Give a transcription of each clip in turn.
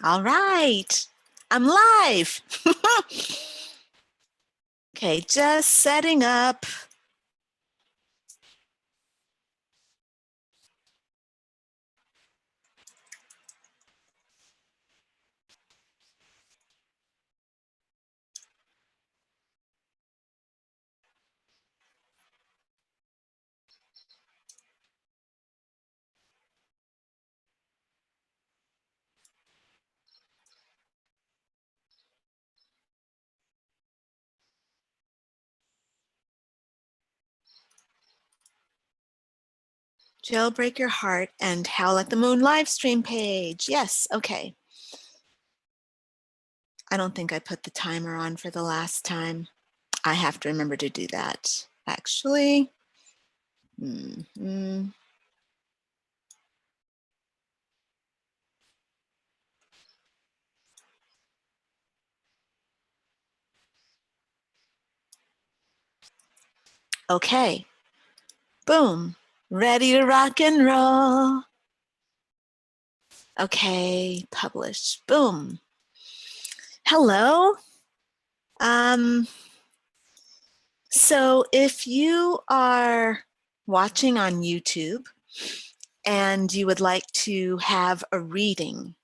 All right, I'm live. Okay, just setting up. Jailbreak your heart and Howl at the Moon live stream page. Yes, okay. I don't think I put the timer on for the last time. I have to remember to do that, actually. Okay, boom, ready to rock and roll. Okay, publish, boom. Hello. So if you are watching on YouTube and you would like to have a reading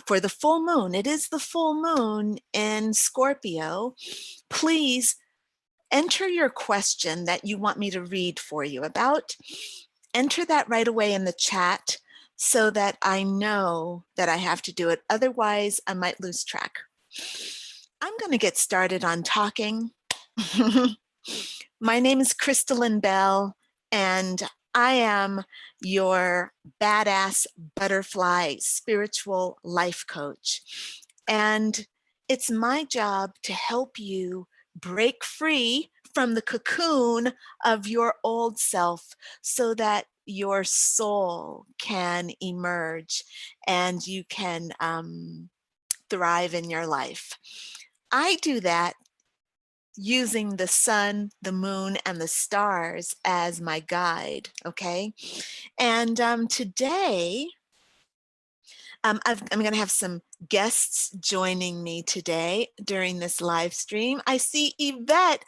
for the full moon, it is the full moon in Scorpio, please enter your question that you want me to read for you about. Enter that right away in the chat so that I know that I have to do it. Otherwise, I might lose track. I'm going to get started on talking. My name is Crystalline Bell, and I am your badass butterfly spiritual life coach. And it's my job to help you break free from the cocoon of your old self so that your soul can emerge and you can thrive in your life. I do that using the sun, the moon, and the stars as my guide, okay? And today, I'm going to have some guests joining me today during this live stream. I see Yvette.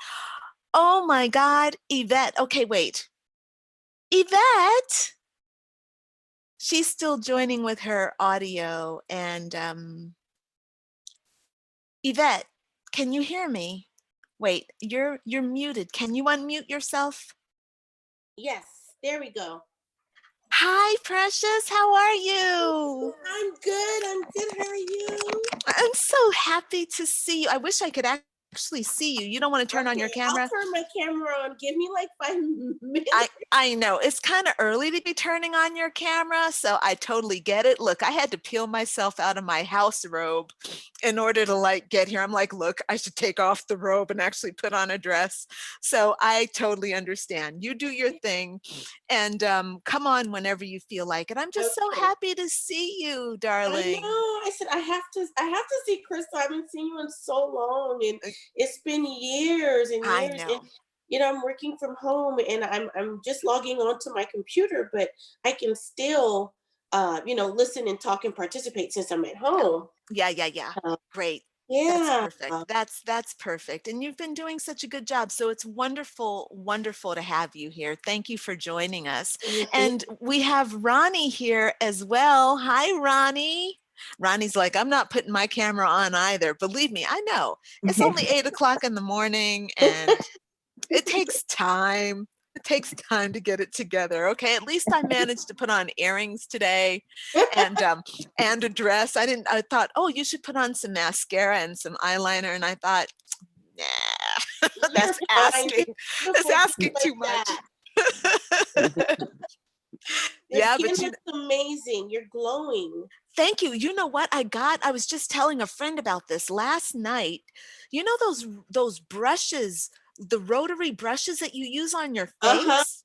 Oh my God, Yvette. Okay, wait. Yvette? She's still joining with her audio. And Yvette, can you hear me? Wait, you're muted. Can you unmute yourself? Yes, there we go. Hi, Precious. How are you? I'm good. How are you? I'm so happy to see you. I wish I could actually see you. You don't want to turn on your camera? I'll turn my camera on. Give me like 5 minutes. I know. It's kind of early to be turning on your camera, so I totally get it. Look, I had to peel myself out of my house robe in order to like get here. I'm like, look, I should take off the robe and actually put on a dress. So I totally understand. You do your thing and come on whenever you feel like it. I'm just so happy to see you, darling. I know. I said I have to see Crystal. I haven't seen you in so long, and it's been years and years. I know. And, you know, I'm working from home, and I'm just logging onto my computer, but I can still, you know, listen and talk and participate since I'm at home. Yeah. Great. Yeah. That's perfect. That's perfect. And you've been doing such a good job. So it's wonderful, wonderful to have you here. Thank you for joining us. And we have Ronnie here as well. Hi, Ronnie. Ronnie's like, I'm not putting my camera on either. Believe me, I know. It's only 8 o'clock in the morning and it takes time. It takes time to get it together. Okay, at least I managed to put on earrings today and a dress. I thought, oh, you should put on some mascara and some eyeliner. And I thought, nah, that's asking too much. Yeah, but you look amazing. You're glowing. Thank you. You know what I was just telling a friend about this last night. You know those brushes, the rotary brushes that you use on your face?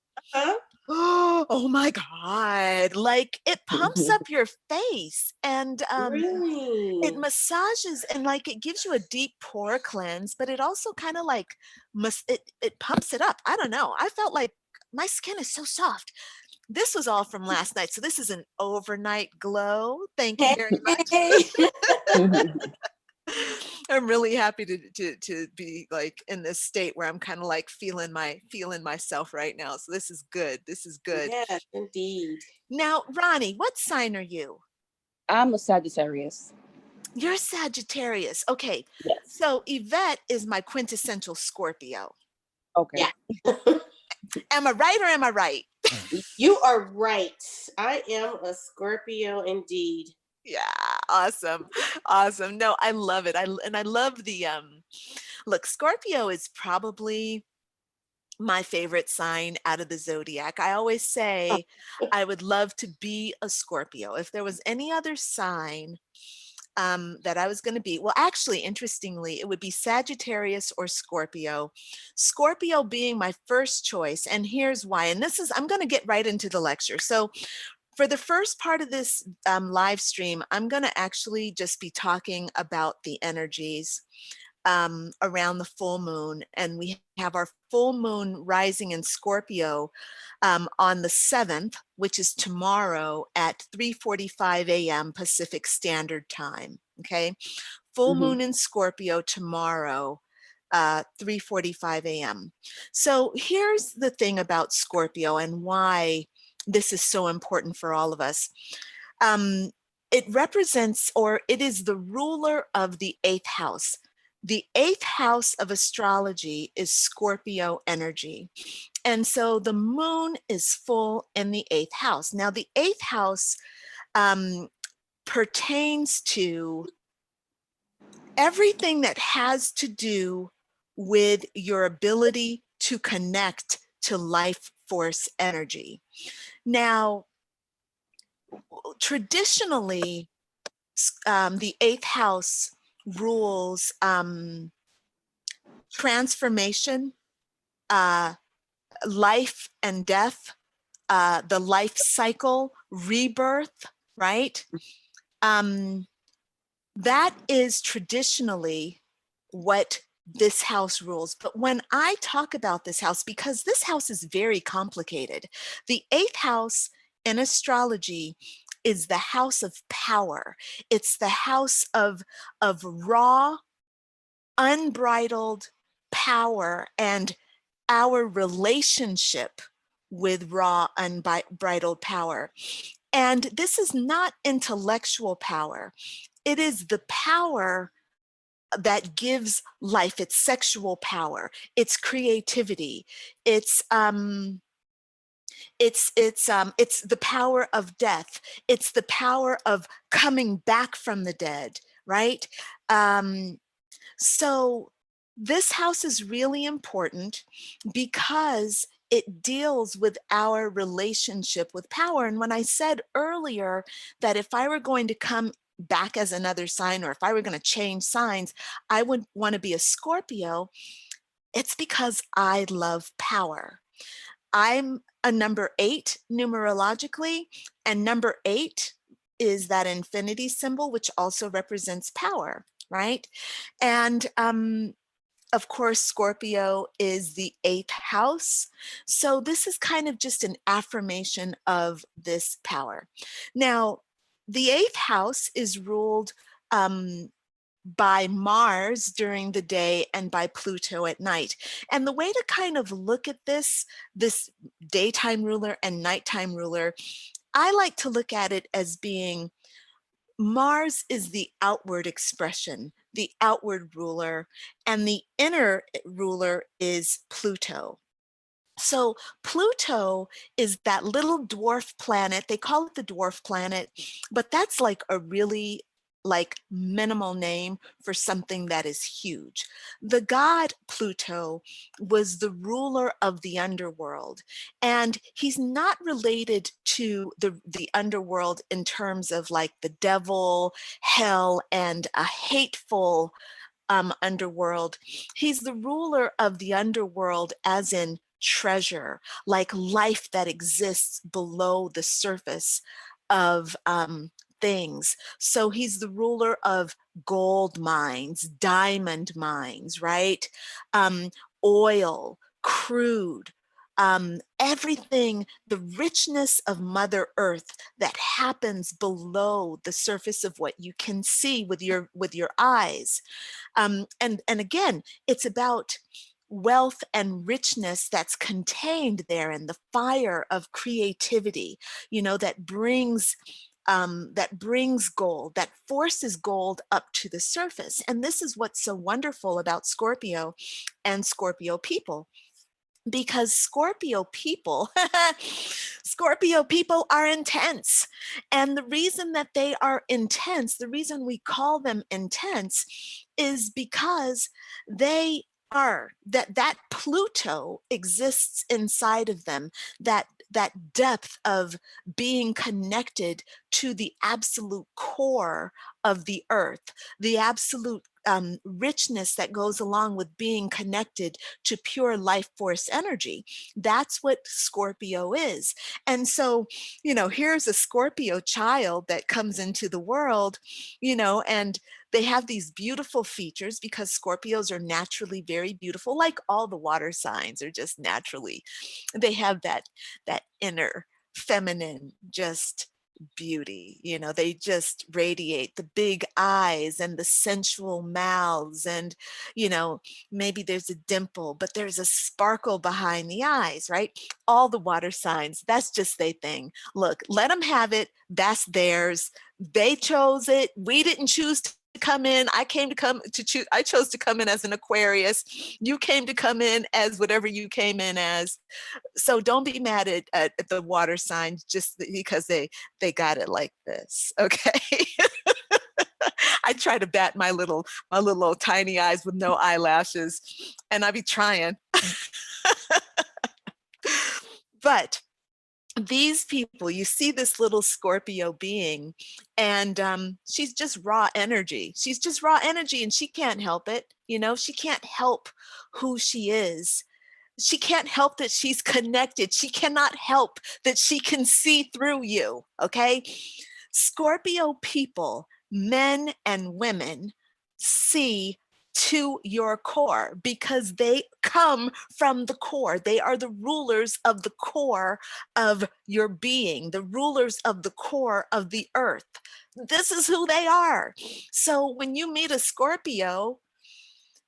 Oh my God. Like it pumps up your face and really? It massages and like it gives you a deep pore cleanse, but it also kind of like it pumps it up. I don't know. I felt like my skin is so soft. this was all from last night. So this is an overnight glow. Thank you very much. Hey. I'm really happy to be like in this state where I'm kind of like feeling myself right now. So this is good. This is good. Yes, indeed. Now, Ronnie, what sign are you? I'm a Sagittarius. You're Sagittarius. Okay. Yes. So Yvette is my quintessential Scorpio. Okay. Yeah. Am I right or am I right? You are right. I am a Scorpio indeed. Yeah, awesome. Awesome. No, I love it. I love the look, Scorpio is probably my favorite sign out of the zodiac. I always say I would love to be a Scorpio. If there was any other sign that I was going to be, well, actually, interestingly, it would be Sagittarius or Scorpio. Scorpio being my first choice, and here's why. And this is, I'm going to get right into the lecture. So for the first part of this live stream, I'm going to actually just be talking about the energies around the full moon. And we have our full moon rising in Scorpio on the 7th, which is tomorrow at 3:45 a.m. Pacific Standard Time. Okay. Full moon in Scorpio tomorrow, 3:45 a.m. So here's the thing about Scorpio and why this is so important for all of us. It represents, or it is the ruler of the 8th house. The 8th house of astrology is Scorpio energy. And so the moon is full in the 8th house. Now, the 8th house pertains to everything that has to do with your ability to connect to life force energy. Now, traditionally, the 8th house rules transformation, life and death, the life cycle, rebirth, right? That is traditionally what this house rules. But when I talk about this house, because this house is very complicated, the 8th house in astrology is the house of power. It's the house of raw, unbridled power and our relationship with raw, unbridled power. And this is not intellectual power. It is the power that gives life, its sexual power, its creativity, it's the power of death. It's the power of coming back from the dead, right? So this house is really important because it deals with our relationship with power. And when I said earlier that if I were going to come back as another sign, or if I were going to change signs, I would want to be a Scorpio, it's because I love power. I'm a number 8 numerologically, and number 8 is that infinity symbol, which also represents power, right? And of course, Scorpio is the 8th house. So this is kind of just an affirmation of this power. Now, the 8th house is ruled by Mars during the day and by Pluto at night. And the way to kind of look at this daytime ruler and nighttime ruler, I like to look at it as being Mars is the outward expression, the outward ruler, and the inner ruler is Pluto. So Pluto is that little dwarf planet. They call it the dwarf planet, but that's like a really like minimal name for something that is huge. The god Pluto was the ruler of the underworld, and he's not related to the underworld in terms of like the devil, hell, and a hateful underworld. He's the ruler of the underworld as in treasure, like life that exists below the surface of things. So he's the ruler of gold mines, diamond mines, right? Oil, crude, everything, the richness of Mother Earth that happens below the surface of what you can see with your eyes. And again, it's about wealth and richness that's contained there in the fire of creativity, you know, that brings gold, that forces gold up to the surface. And this is what's so wonderful about Scorpio and Scorpio people, because Scorpio people, Scorpio people are intense. And the reason that they are intense, the reason we call them intense, is because they are, that Pluto exists inside of them, that depth of being connected to the absolute core of the earth, the absolute richness that goes along with being connected to pure life force energy. That's what Scorpio is. And so, you know, here's a Scorpio child that comes into the world, you know, and they have these beautiful features because Scorpios are naturally very beautiful, like all the water signs are just naturally. They have that inner feminine just beauty, you know, they just radiate the big eyes and the sensual mouths, and you know, maybe there's a dimple but there's a sparkle behind the eyes, right? All the water signs, that's just their thing. Look, let them have it, that's theirs, they chose it, we didn't choose to come in. I chose to come in as an Aquarius. You came to come in as whatever you came in as. So don't be mad at the water signs just because they got it like this, okay? I try to bat my little old tiny eyes with no eyelashes, and I be trying. But these people, you see this little Scorpio being, and she's just raw energy. She's just raw energy, and she can't help it. You know, she can't help who she is. She can't help that she's connected. She cannot help that she can see through you, okay? Scorpio people, men and women, see to your core because they come from the core. They are the rulers of the core of your being, the rulers of the core of the earth. This is who they are. So when you meet a Scorpio,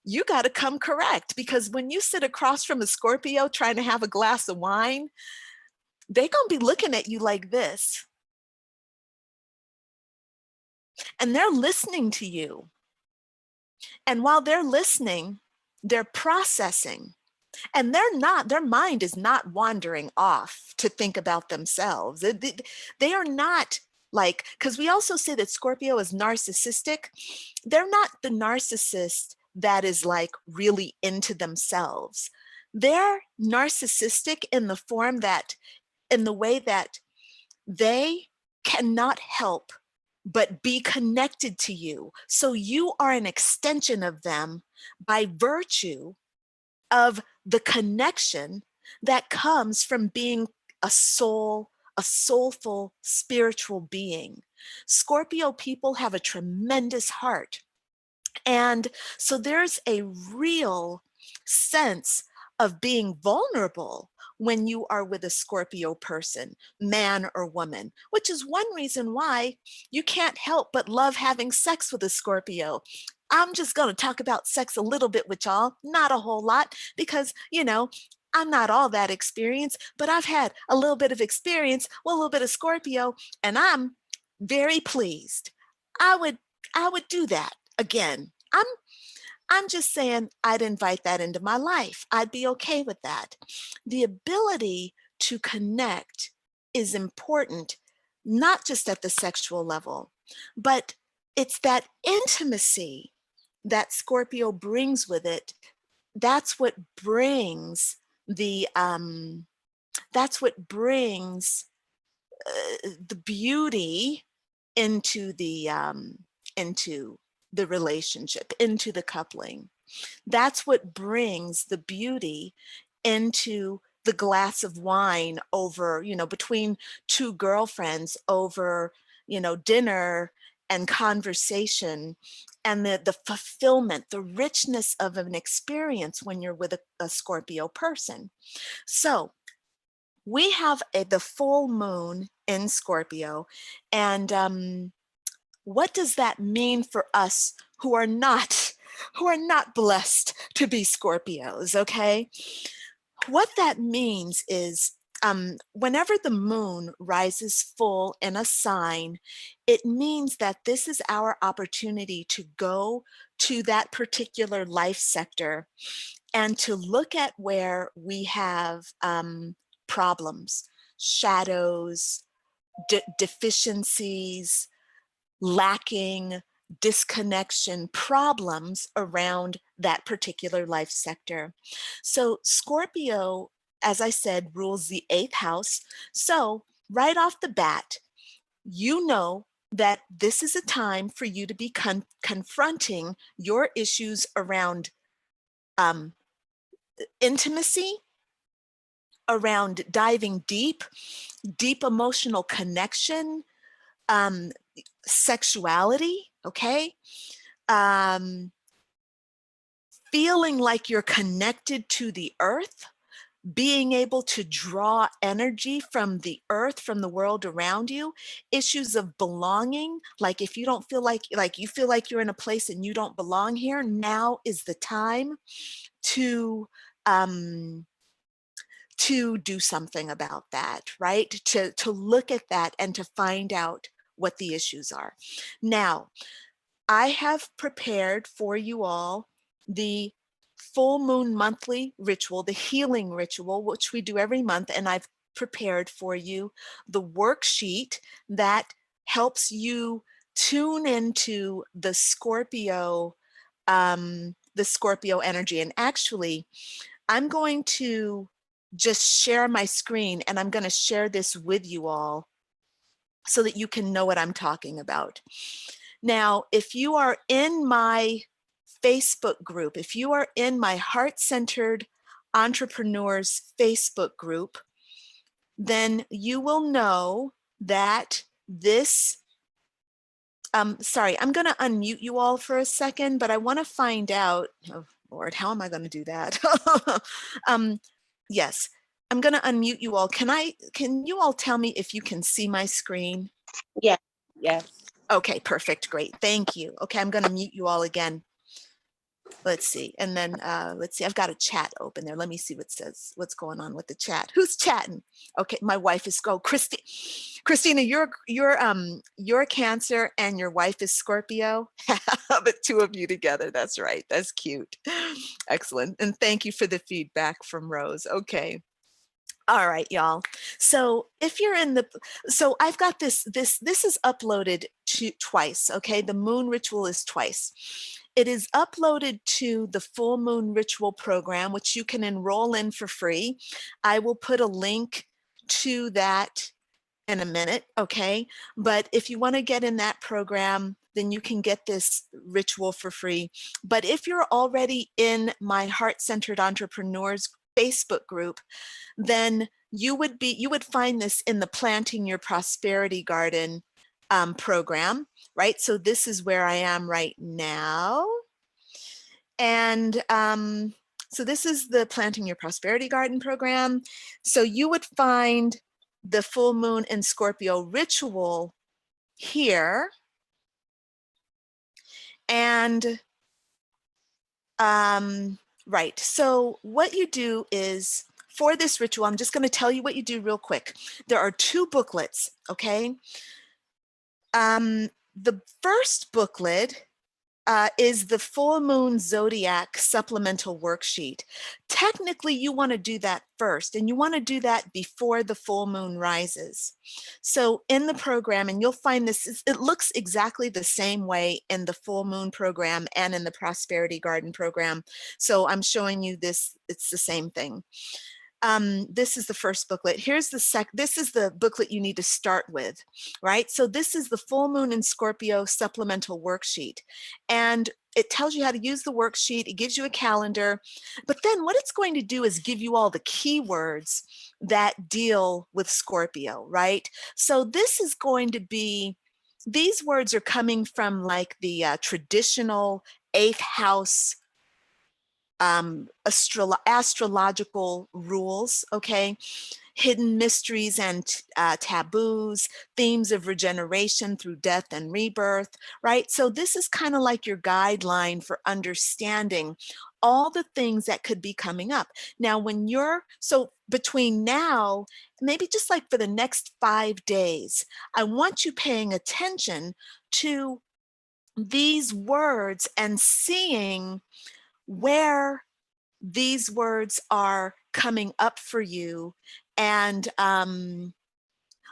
you got to come correct, because when you sit across from a Scorpio trying to have a glass of wine, they're going to be looking at you like this. And they're listening to you. And while they're listening, they're processing. And their mind is not wandering off to think about themselves. They are not like, because we also say that Scorpio is narcissistic. They're not the narcissist that is like really into themselves. They're narcissistic in the way that they cannot help but be connected to you. So you are an extension of them by virtue of the connection that comes from being a soulful spiritual being. Scorpio people have a tremendous heart. And so there's a real sense of being vulnerable when you are with a Scorpio person, man or woman, which is one reason why you can't help but love having sex with a Scorpio. I'm just going to talk about sex a little bit with y'all, not a whole lot, because, you know, I'm not all that experienced, but I've had a little bit of experience with a little bit of Scorpio, and I'm very pleased. I would do that again. I'm just saying I'd invite that into my life. I'd be okay with that. The ability to connect is important, not just at the sexual level, but it's that intimacy that Scorpio brings with it. That's what brings the beauty into the relationship, into the coupling. That's what brings the beauty into the glass of wine over, you know, between two girlfriends over, you know, dinner and conversation, and the fulfillment, the richness of an experience when you're with a Scorpio person. So we have the full moon in Scorpio, and what does that mean for us who are not blessed to be Scorpios? Okay, what that means is whenever the moon rises full in a sign, it means that this is our opportunity to go to that particular life sector and to look at where we have problems, shadows, deficiencies, lacking, disconnection, problems around that particular life sector. So Scorpio, as I said, rules the 8th house. So right off the bat, you know that this is a time for you to be confronting your issues around intimacy, around diving deep emotional connection, sexuality, okay? Feeling like you're connected to the earth, being able to draw energy from the earth, from the world around you, issues of belonging, like if you don't feel like you feel like you're in a place and you don't belong here, now is the time to do something about that, right? To look at that and to find out what the issues are. Now, I have prepared for you all the full moon monthly ritual, the healing ritual, which we do every month, and I've prepared for you the worksheet that helps you tune into the Scorpio energy. And actually, I'm going to just share my screen, and I'm going to share this with you all so that you can know what I'm talking about. Now, if you are in my Facebook group, if you are in my Heart-Centered Entrepreneurs Facebook group, then you will know that this, sorry, I'm going to unmute you all for a second, but I want to find out, oh Lord, how am I going to do that? Yes, I'm going to unmute you all. Can you all tell me if you can see my screen? Yeah. Yes. Okay, perfect, great, thank you. Okay, I'm going to mute you all again. Let's see, and then let's see, I've got a chat open there. Let me see what says, what's going on with the chat. Who's chatting? Okay, my wife is, Christina, you're a Cancer and your wife is Scorpio. The two of you together, that's right, that's cute. Excellent, and thank you for the feedback from Rose. Okay. All right, y'all. So if you're in the, so I've got this is uploaded twice, okay? The moon ritual is twice. It is uploaded to the full moon ritual program, which you can enroll in for free. I will put a link to that in a minute, okay? But if you want to get in that program, then you can get this ritual for free. But if you're already in my Heart-Centered Entrepreneurs Facebook group, then you would find this in the Planting Your Prosperity Garden program, right? So this is where I am right now. And so this is the Planting Your Prosperity Garden program. So you would find the full moon in Scorpio ritual here. And right, so what you do is, for this ritual, I'm just going to tell you what you do real quick. There are 2 booklets, okay? The first booklet is the full moon zodiac supplemental worksheet. Technically, you want to do that first, and you want to do that before the full moon rises. So in the program, and you'll find this, it looks exactly the same way in the full moon program and in the Prosperity Garden program. So I'm showing you this, it's the same thing. This is the first booklet. Here's the this is the booklet you need to start with, right? So this is the full moon in Scorpio supplemental worksheet. And it tells you how to use the worksheet. It gives you a calendar, but then what it's going to do is give you all the keywords that deal with Scorpio, right? So this is going to be, these words are coming from like the traditional 8th house astrological rules, okay? Hidden mysteries and taboos, themes of regeneration through death and rebirth, right? So this is kind of like your guideline for understanding all the things that could be coming up. Now, so between now, maybe just like for the next 5 days, I want you paying attention to these words and seeing where these words are coming up for you. And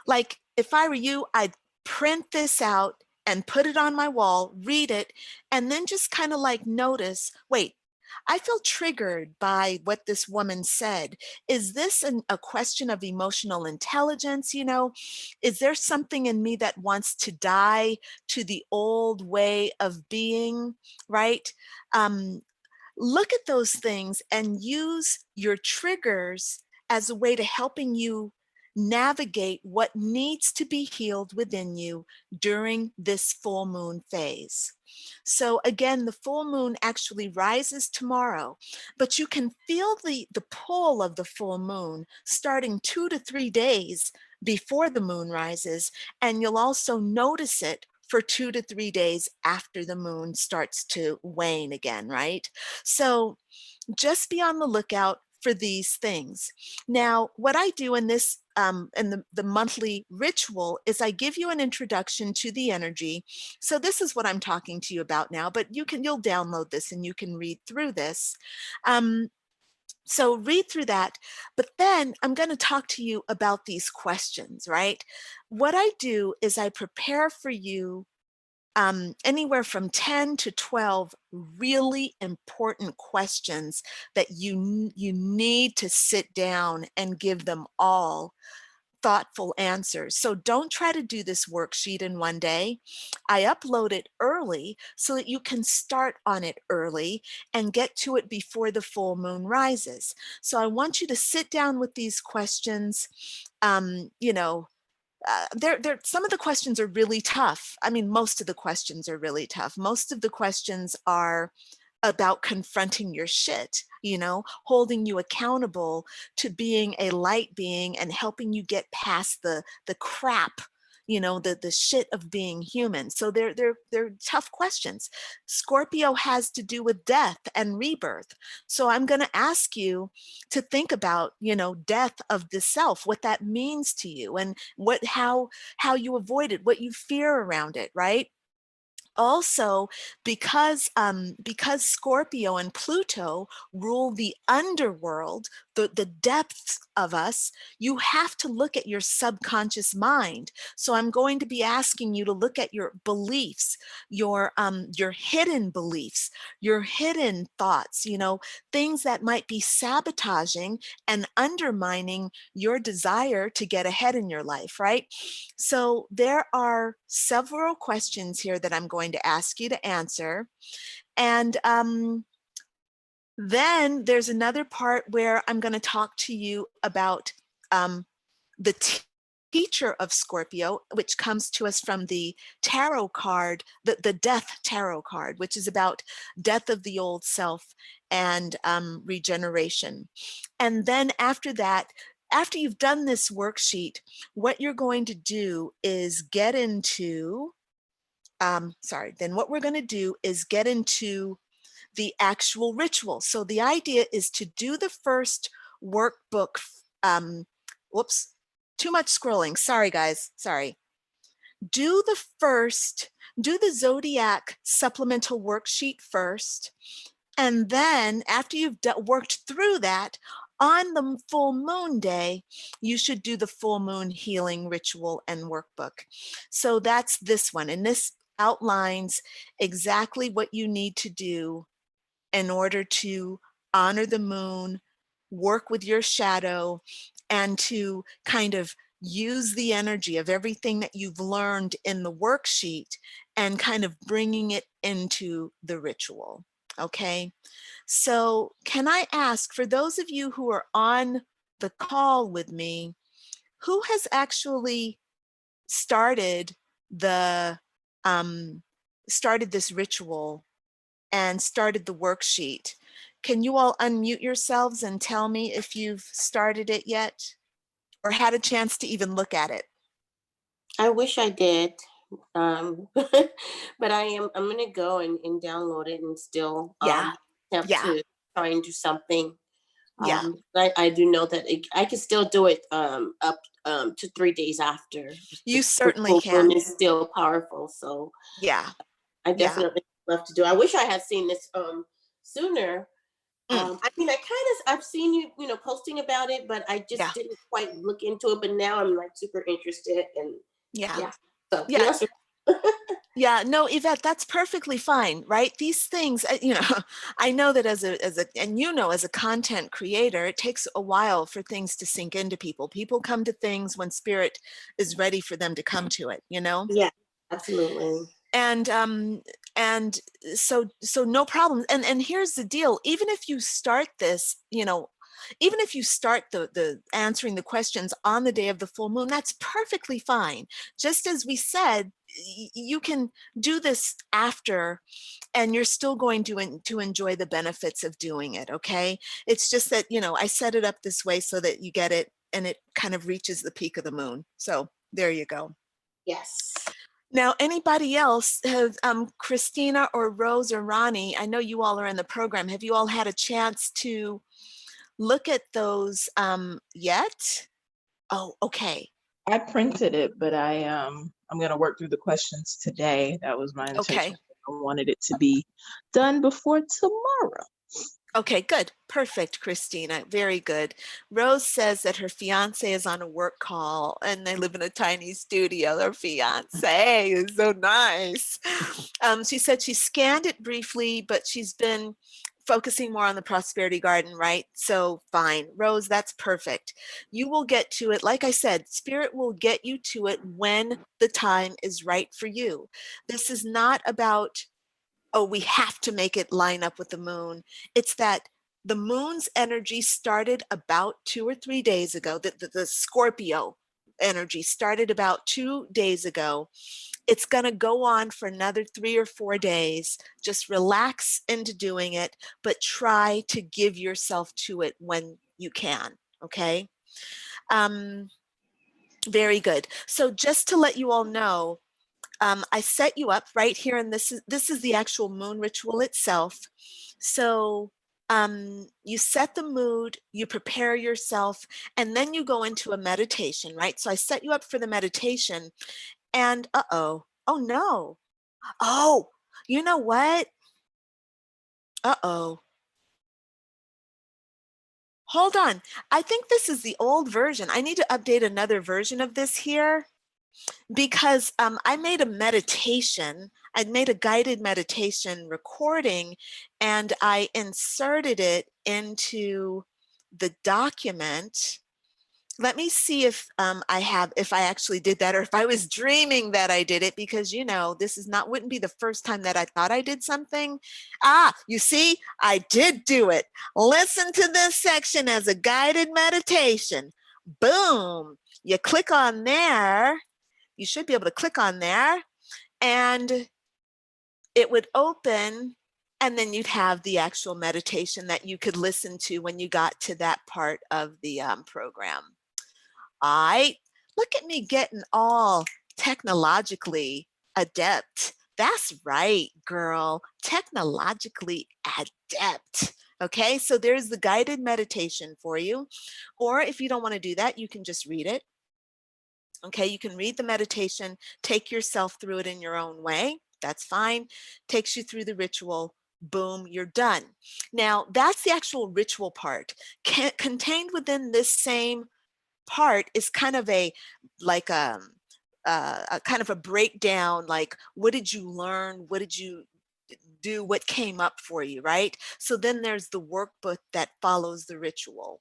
like if I were you, I'd print this out and put it on my wall, read it, and then just kind of like notice, wait, I feel triggered by what this woman said. Is this a question of emotional intelligence? You know, is there something in me that wants to die to the old way of being, right? Look at those things and use your triggers as a way to helping you navigate what needs to be healed within you during this full moon phase. So again, the full moon actually rises tomorrow, but you can feel the pull of the full moon starting 2 to 3 days before the moon rises, and you'll also notice it for 2 to 3 days after the moon starts to wane again, right? So just be on the lookout for these things. Now, what I do in this in the monthly ritual is I give you an introduction to the energy. So this is what I'm talking to you about now, but you'll download this and you can read through this. So read through that, but then I'm going to talk to you about these questions, right? What I do is I prepare for you anywhere from 10 to 12 really important questions that you need to sit down and give them all thoughtful answers. So don't try to do this worksheet in one day. I upload it early so that you can start on it early and get to it before the full moon rises. So I want you to sit down with these questions. You know, some of the questions are really tough. I mean, most of the questions are really tough. Most of the questions are about confronting your shit, you know, holding you accountable to being a light being and helping you get past the crap, you know, the shit of being human. So they're tough questions. Scorpio has to do with death and rebirth. So I'm going to ask you to think about, you know, death of the self, what that means to you, and how you avoid it, what you fear around it, right? Also, because Scorpio and Pluto rule the underworld, the depths of us, you have to look at your subconscious mind. So I'm going to be asking you to look at your beliefs, your hidden beliefs, your hidden thoughts, you know, things that might be sabotaging and undermining your desire to get ahead in your life, right? So there are several questions here that I'm going to ask you to answer. And then there's another part where I'm going to talk to you about the teacher of Scorpio, which comes to us from the tarot card, the death tarot card, which is about death of the old self and regeneration. And then after that, after you've done this worksheet, what you're going to do is get into, then what we're going to do is get into the actual ritual. So the idea is to do the first workbook. Whoops, too much scrolling. Sorry, guys. Sorry. Do the Zodiac supplemental worksheet first. And then after you've worked through that, on the full moon day, you should do the full moon healing ritual and workbook. So that's this one. And this outlines exactly what you need to do in order to honor the moon, work with your shadow, and to kind of use the energy of everything that you've learned in the worksheet and kind of bringing it into the ritual. Okay. So can I ask, for those of you who are on the call with me, who has actually started the started this ritual and started the worksheet? Can you all unmute yourselves and tell me if you've started it yet or had a chance to even look at it? I wish I did. But I'm gonna go and download it and still Yeah, attempt yeah, to try and do something. yeah. I do know that I can still do it up to 3 days after. You The certainly full moon can. is still powerful, so Yeah, I yeah. definitely love to do. I wish I had seen this sooner. Mm, I mean, I've seen you posting about it, but I yeah, just didn't quite look into it. But now I'm like super interested, and yeah, yeah. So yeah. yes, Yeah, no, Yvette, that's perfectly fine, right? These things, I know that and as a content creator, it takes a while for things to sink into people. People come to things when spirit is ready for them to come to it, you know? yeah, absolutely. And so no problem. And here's the deal: even if you start this, even if you start the answering the questions on the day of the full moon, that's perfectly fine. Just as we said, you can do this after, and you're still going to enjoy the benefits of doing it. Okay, it's just that I set it up this way so that you get it, and it kind of reaches the peak of the moon. So there you go. Yes. Now, anybody else have, Christina or Rose or Ronnie, I know you all are in the program. Have you all had a chance to look at those yet? Oh, okay. I printed it, but I'm gonna work through the questions today. That was my Okay. intention. I wanted it to be done before tomorrow. Okay, good. Perfect, Christina. Very good. Rose says that her fiance is on a work call and they live in a tiny studio. Her fiance is so nice. She said she scanned it briefly, but she's been focusing more on the prosperity garden, right? So fine. Rose, that's perfect. You will get to it. Like I said, spirit will get you to it when the time is right for you. This is not about, oh, we have to make it line up with the moon. It's that the moon's energy started about 2 or 3 days ago. The Scorpio energy started about 2 days ago. It's going to go on for another 3 or 4 days. Just relax into doing it, but try to give yourself to it when you can. Okay. Very good. So just to let you all know, I set you up right here, and this is the actual moon ritual itself. So you set the mood, you prepare yourself, and then you go into a meditation, right? So I set you up for the meditation, and oh no, oh, you know what? Uh-oh. Hold on. I think this is the old version. I need to update another version of this here, because I made a meditation. I made a guided meditation recording, and I inserted it into the document. Let me see if if I actually did that, or if I was dreaming that I did it, because this wouldn't be the first time that I thought I did something. You see, I did do it. Listen to this section as a guided meditation. Boom. You click on there. You should be able to click on there, and it would open, and then you'd have the actual meditation that you could listen to when you got to that part of the program. All right, look at me getting all technologically adept. That's right, girl, technologically adept. Okay, so there's the guided meditation for you. Or if you don't want to do that, you can just read it. Okay, you can read the meditation, take yourself through it in your own way. That's fine. Takes you through the ritual. Boom, you're done. Now, that's the actual ritual part. Contained within this same part is kind of a a kind of a breakdown, like what did you learn, what did you do, what came up for you, right? So then there's the workbook that follows the ritual.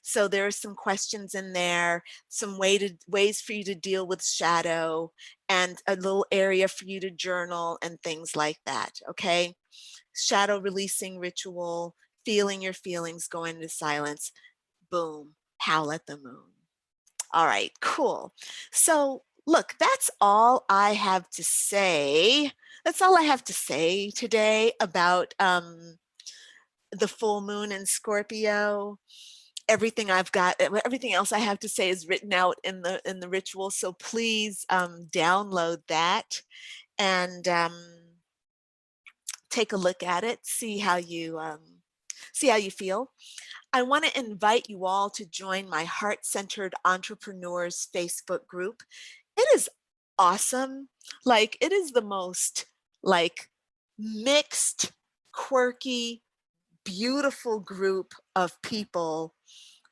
So there are some questions in there, some ways for you to deal with shadow, and a little area for you to journal and things like that. Okay, shadow releasing ritual, feeling your feelings, going into silence. Boom, howl at the moon. All right, cool. So look, that's all I have to say. That's all I have to say today about the full moon in Scorpio. Everything else I have to say is written out in the ritual. So please download that and take a look at it, see how you feel. I want to invite you all to join my Heart-Centered Entrepreneurs Facebook group. It is awesome. Like, it is the most like mixed, quirky, beautiful group of people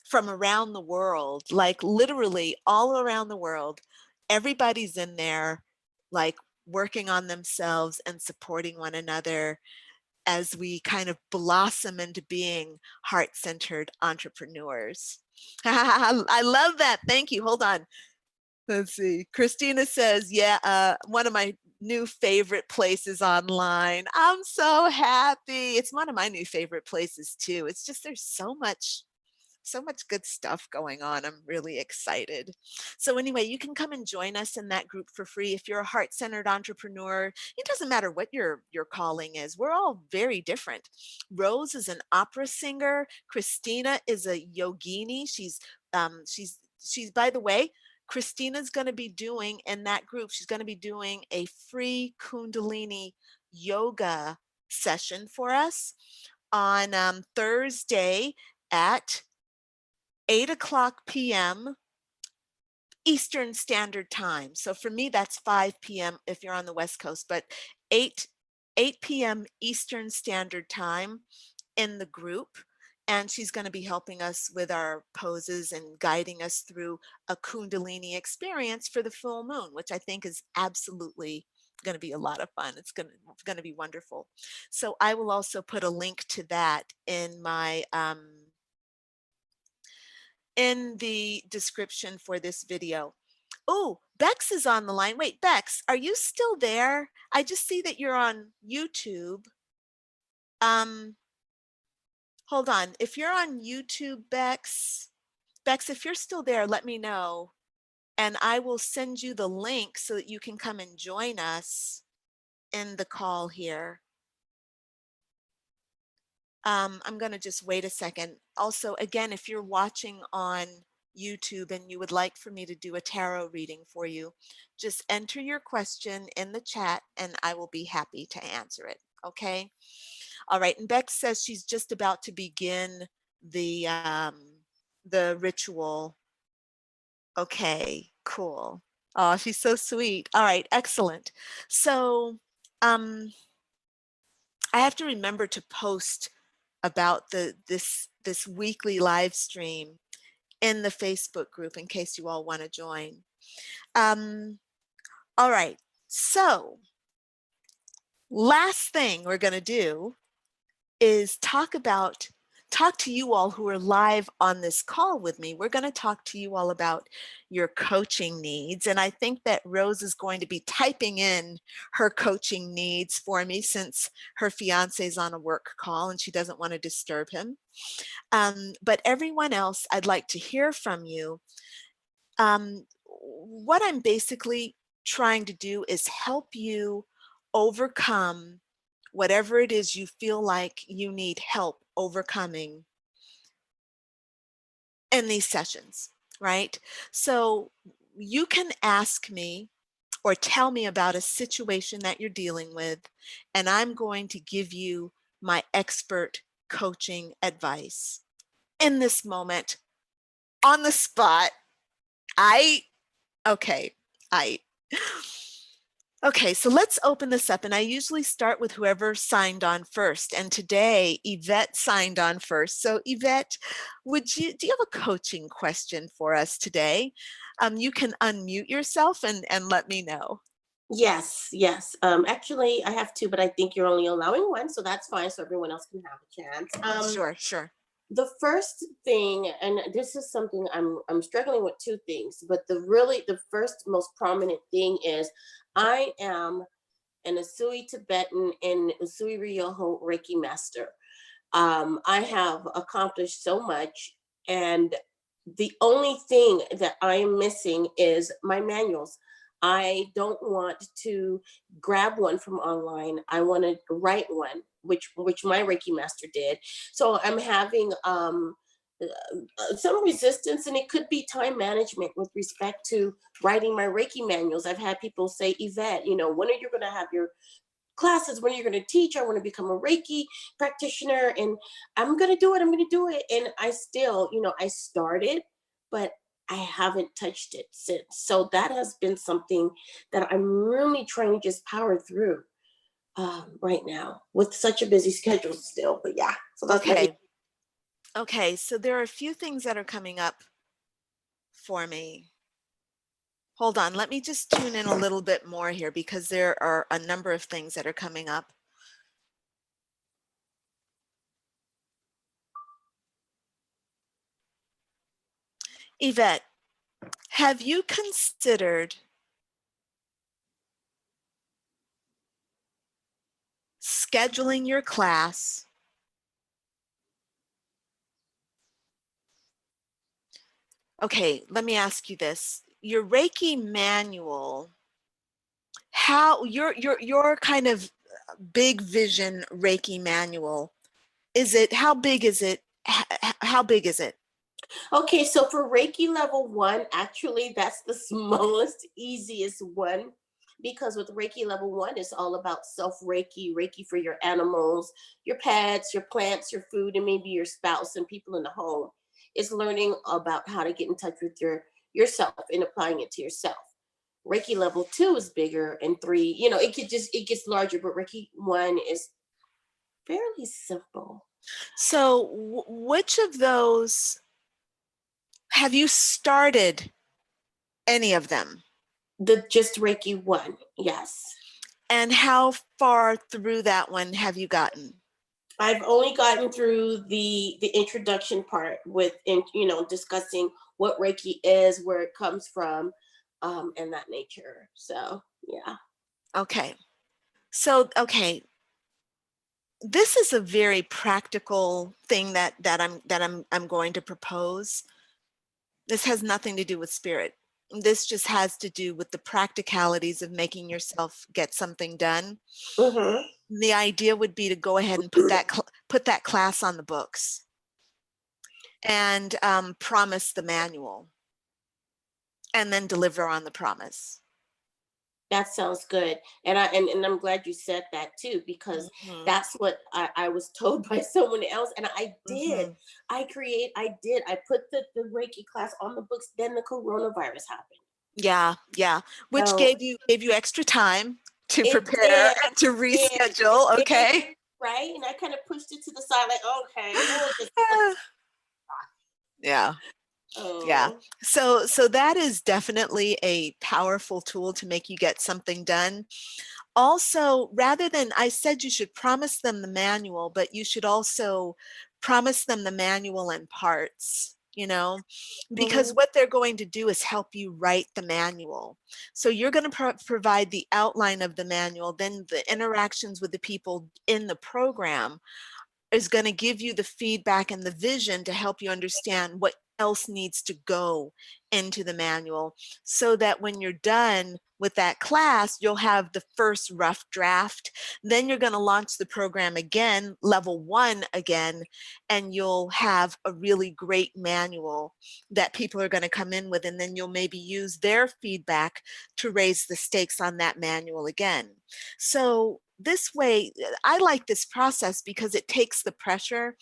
from around the world, like literally all around the world. Everybody's in there, like working on themselves and supporting one another as we kind of blossom into being heart-centered entrepreneurs. I love that. Thank you. Hold on. Let's see. Christina says, yeah, one of my new favorite places online. I'm so happy. It's one of my new favorite places too. It's just, there's so much good stuff going on. I'm really excited. So anyway, you can come and join us in that group for free. If you're a heart-centered entrepreneur, it doesn't matter what your calling is. We're all very different. Rose is an opera singer. Christina is a yogini. She's by the way, Christina's going to be doing in that group, she's going to be doing a free Kundalini yoga session for us on Thursday at 8:00 p.m. Eastern Standard Time. So for me, that's 5 p.m. if you're on the West Coast, but 8 p.m. Eastern Standard Time in the group. And she's going to be helping us with our poses and guiding us through a Kundalini experience for the full moon, which I think is absolutely going to be a lot of fun. It's going to be wonderful. So I will also put a link to that in my in the description for this video. Oh, Bex is on the line. Wait, Bex, are you still there? I just see that you're on YouTube. Hold on. If you're on YouTube, Bex, if you're still there, let me know. And I will send you the link so that you can come and join us in the call here. I'm going to just wait a second. Also, again, if you're watching on YouTube and you would like for me to do a tarot reading for you, just enter your question in the chat and I will be happy to answer it. Okay. All right. And Bex says she's just about to begin the ritual. Okay, cool. Oh, she's so sweet. All right. Excellent. So, I have to remember to post about this weekly live stream in the Facebook group in case you all want to join. All right, so last thing we're going to do is talk to you all who are live on this call with me. We're going to talk to you all about your coaching needs. And I think that Rose is going to be typing in her coaching needs for me since her fiance is on a work call and she doesn't want to disturb him. But everyone else, I'd like to hear from you. What I'm basically trying to do is help you overcome whatever it is you feel like you need help overcoming in these sessions, right? So you can ask me or tell me about a situation that you're dealing with, and I'm going to give you my expert coaching advice in this moment, on the spot. Okay, so let's open this up, and I usually start with whoever signed on first, and today Yvette signed on first. So Yvette, do you have a coaching question for us today? You can unmute yourself and let me know. Yes. Actually, I have two, but I think you're only allowing one, so that's fine. So everyone else can have a chance. Sure. The first thing, and this is something I'm struggling with two things, but the first most prominent thing is I am an Usui Tibetan and Usui Ryoho Reiki master. I have accomplished so much, and the only thing that I am missing is my manuals. I don't want to grab one from online. I want to write one. which my Reiki master did. So I'm having some resistance, and it could be time management with respect to writing my Reiki manuals. I've had people say, Yvette, you know, when are you going to have your classes? When are you going to teach? I want to become a Reiki practitioner, and I'm going to do it. I'm going to do it. And I still, you know, I started, but I haven't touched it since. So that has been something that I'm really trying to just power through right now with such a busy schedule still. But yeah, so that's Okay. Okay, so there are a few things that are coming up for me. Hold on, let me just tune in a little bit more here because there are a number of things that are coming up. Yvette, have you considered scheduling your class Okay, let me ask you this. Your Reiki manual, how your kind of big vision Reiki manual, is it, how big is it? How big is it? Okay, so for Reiki level 1, actually that's the smallest, easiest one, because with Reiki level 1, it's all about self Reiki, Reiki for your animals, your pets, your plants, your food, and maybe your spouse and people in the home. It's learning about how to get in touch with yourself and applying it to yourself. Reiki level 2 is bigger, and 3, you know, it gets larger, but Reiki 1 is fairly simple. So which of those have you started, any of them? The just Reiki 1, yes. And how far through that one have you gotten? I've only gotten through the introduction part with, you know, discussing what Reiki is, where it comes from, and that nature. So yeah. Okay. So, okay. This is a very practical thing that I'm going to propose. This has nothing to do with spirit. This just has to do with the practicalities of making yourself get something done. Mm-hmm. The idea would be to go ahead and put that class on the books and promise the manual and then deliver on the promise. That sounds good. And I'm glad you said that too, because Mhm. that's what I was told by someone else. And I did. Mhm. I put the Reiki class on the books, then the coronavirus happened. Yeah, yeah. Which So gave you extra time to it prepare did. and to reschedule. It did, Okay. right? And I kind of pushed it to the side, like, okay, we'll just Yeah. Yeah. oh. So that is definitely a powerful tool to make you get something done. Also, rather than, I said you should promise them the manual, but you should also promise them the manual in parts, you know, because Mhm. what they're going to do is help you write the manual. So you're going to provide the outline of the manual, then the interactions with the people in the program is going to give you the feedback and the vision to help you understand what else needs to go into the manual, so that when you're done with that class, you'll have the first rough draft. Then you're going to launch the program again, level 1 again, and you'll have a really great manual that people are going to come in with, and then you'll maybe use their feedback to raise the stakes on that manual again. So this way, I like this process because it takes the pressure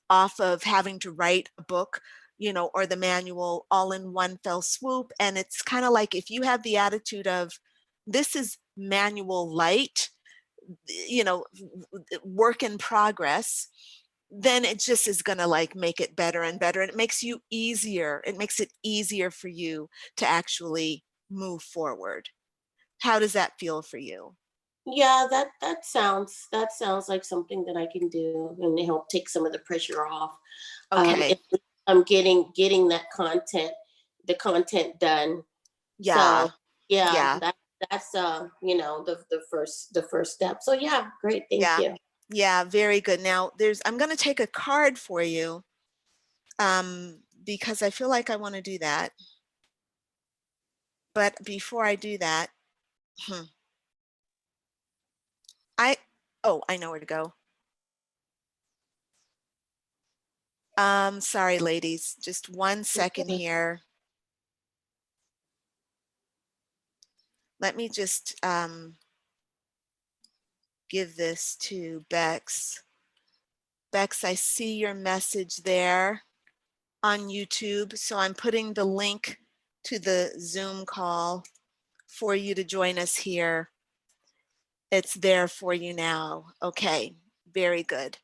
off of having to write a book, you know, or the manual all in one fell swoop. And it's kind of like, if you have the attitude of, this is manual light, you know, work in progress, then it just is going to like make it better and better. And it makes you easier. It makes it easier for you to actually move forward. How does that feel for you? Yeah, that sounds like something that I can do and help take some of the pressure off. Okay. I'm getting that content, the content done. Yeah. So yeah, Yeah. that's you know, the first step. So yeah, great, thank Yeah. you. Yeah. Very good. Now I'm going to take a card for you because I feel like I want to do that. But before I do that, oh, I know where to go. Sorry, ladies, just 1 second here. Let me just give this to Bex. Bex, I see your message there on YouTube. So I'm putting the link to the Zoom call for you to join us here. It's there for you now. Okay, very good.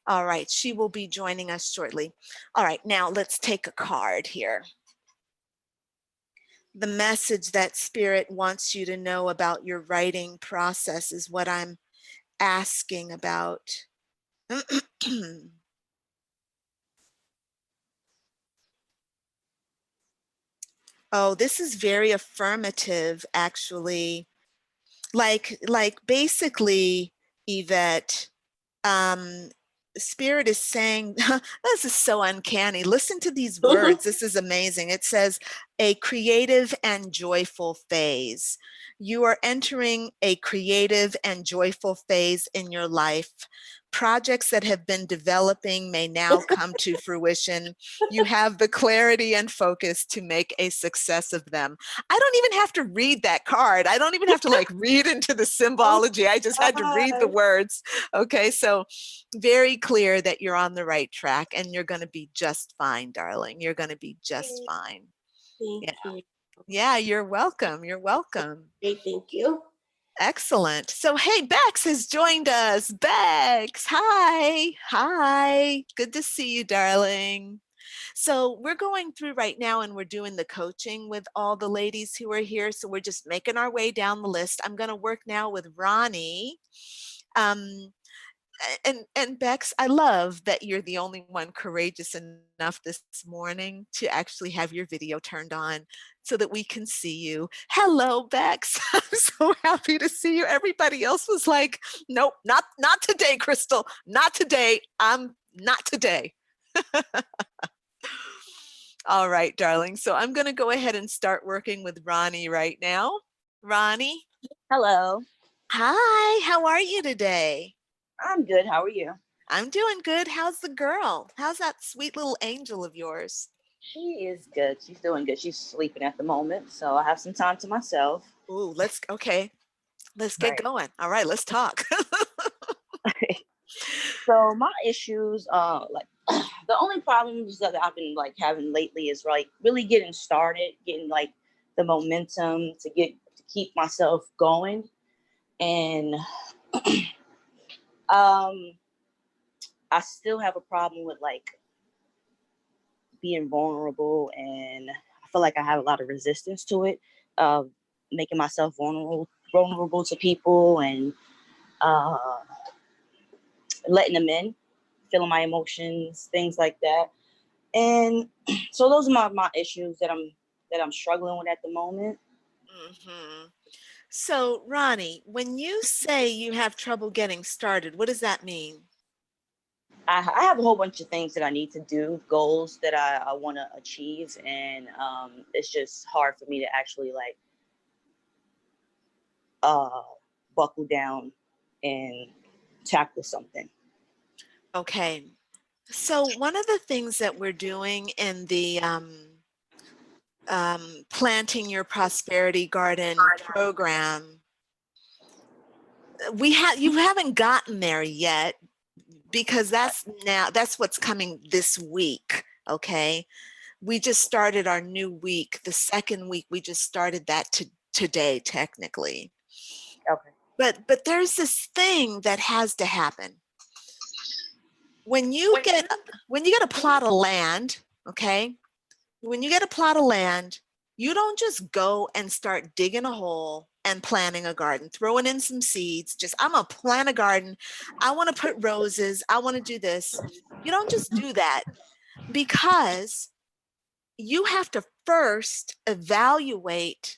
All right, she will be joining us shortly. All right, now let's take a card here. The message that Spirit wants you to know about your writing process is what I'm asking about. Oh, this is very affirmative, actually. Like basically, Yvette, Spirit is saying, this is so uncanny. Listen to these words. This is amazing. It says, a creative and joyful phase. You are entering a creative and joyful phase in your life. Projects that have been developing may now come to fruition. You have the clarity and focus to make a success of them. I don't even have to read that card. I don't even have to like read into the symbology. I just had to read the words. Okay, so very clear that you're on the right track and you're going to be just fine, darling. You're going to be just fine. Thank you. Yeah, you're welcome. You're welcome. Great, thank you. Excellent. So, hey, Bex has joined us. Bex, hi. Hi. Good to see you, darling. So we're going through right now and we're doing the coaching with all the ladies who are here. So we're just making our way down the list. I'm going to work now with Ronnie. And Bex, I love that you're the only one courageous enough this morning to actually have your video turned on so that we can see you. Hello, Bex. I'm so happy to see you. Everybody else was like, nope, not today, Crystal. Not today. Not today. All right, darling. So I'm going to go ahead and start working with Ronnie right now. Ronnie. Hello. Hi, how are you today? I'm good. How are you? I'm doing good. How's the girl? How's that sweet little angel of yours? She is good. She's doing good. She's sleeping at the moment, so I have some time to myself. Ooh, let's get Right. going. All right, let's talk. So my issues, like the only problems that I've been like having lately is like really getting started, getting like the momentum to keep myself going, and I still have a problem with like being vulnerable, and I feel like I have a lot of resistance to it, making myself vulnerable to people, and letting them in, feeling my emotions, things like that. And so those are my issues that I'm struggling with at the moment. Mm-hmm. So, Ronnie, when you say you have trouble getting started, what does that mean? I have a whole bunch of things that I need to do, goals that I want to achieve, and it's just hard for me to actually like buckle down and tackle something. Okay. So one of the things that we're doing in the Planting Your Prosperity Garden program, you haven't gotten there yet because that's what's coming this week. Okay. We just started our new week. The second week, we just started that today, technically. Okay. But there's this thing that has to happen. When you get a plot of land, okay? When you get a plot of land, you don't just go and start digging a hole and planting a garden, throwing in some seeds. Just, I'm gonna plant a garden. I want to put roses. I want to do this. You don't just do that because you have to first evaluate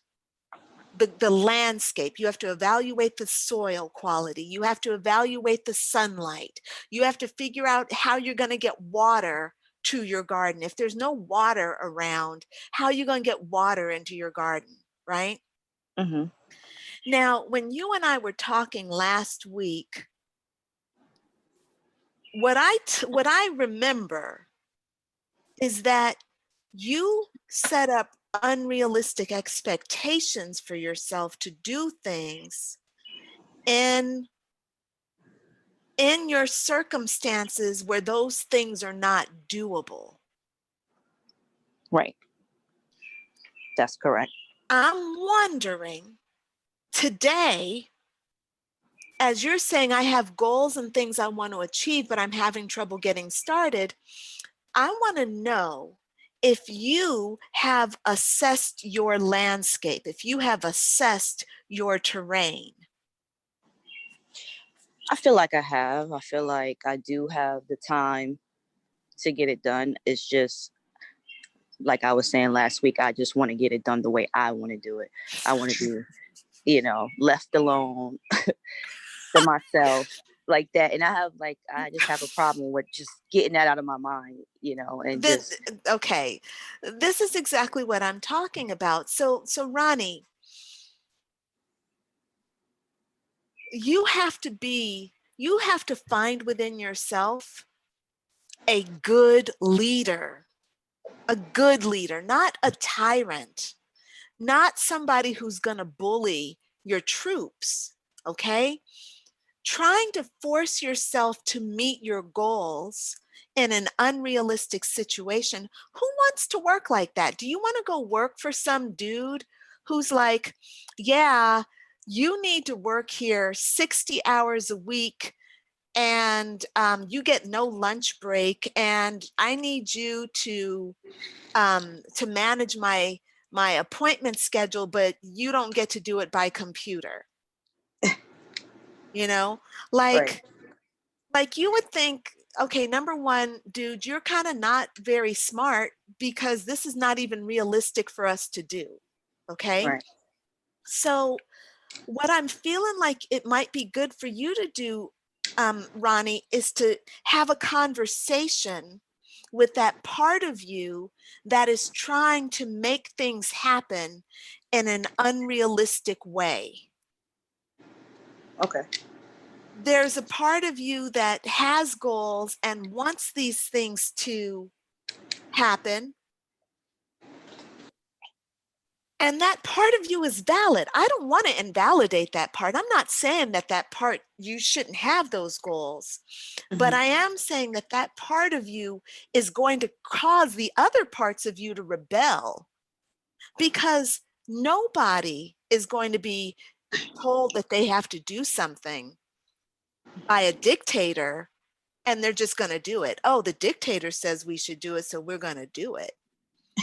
the landscape. You have to evaluate the soil quality. You have to evaluate the sunlight. You have to figure out how you're going to get water to your garden. If there's no water around, how are you going to get water into your garden, right? Mm-hmm. Now, when you and I were talking last week, what I remember is that you set up unrealistic expectations for yourself to do things in your circumstances where those things are not doable. Right. That's correct. I'm wondering today, as you're saying, I have goals and things I want to achieve, but I'm having trouble getting started. I want to know if you have assessed your landscape, if you have assessed your terrain. I feel like I have. I feel like I do have the time to get it done. It's just like I was saying last week, I just want to get it done the way I want to do it. I want to be, left alone to myself like that. And I just have a problem with just getting that out of my mind, and Then, just. okay, this is exactly what I'm talking about. So Ronnie, you have to find within yourself a good leader, not a tyrant, not somebody who's going to bully your troops, okay? Trying to force yourself to meet your goals in an unrealistic situation. Who wants to work like that? Do you want to go work for some dude who's like, yeah, you need to work here 60 hours a week and you get no lunch break, and I need you to manage my appointment schedule, but you don't get to do it by computer. Right. Like you would think, okay, number one, dude, you're kind of not very smart because this is not even realistic for us to do. Okay. Right. So what I'm feeling like it might be good for you to do, Ronnie, is to have a conversation with that part of you that is trying to make things happen in an unrealistic way. Okay. There's a part of you that has goals and wants these things to happen. And that part of you is valid. I don't want to invalidate that part. I'm not saying that part, you shouldn't have those goals. But I am saying that part of you is going to cause the other parts of you to rebel, because nobody is going to be told that they have to do something by a dictator and they're just going to do it. Oh, the dictator says we should do it, so we're going to do it.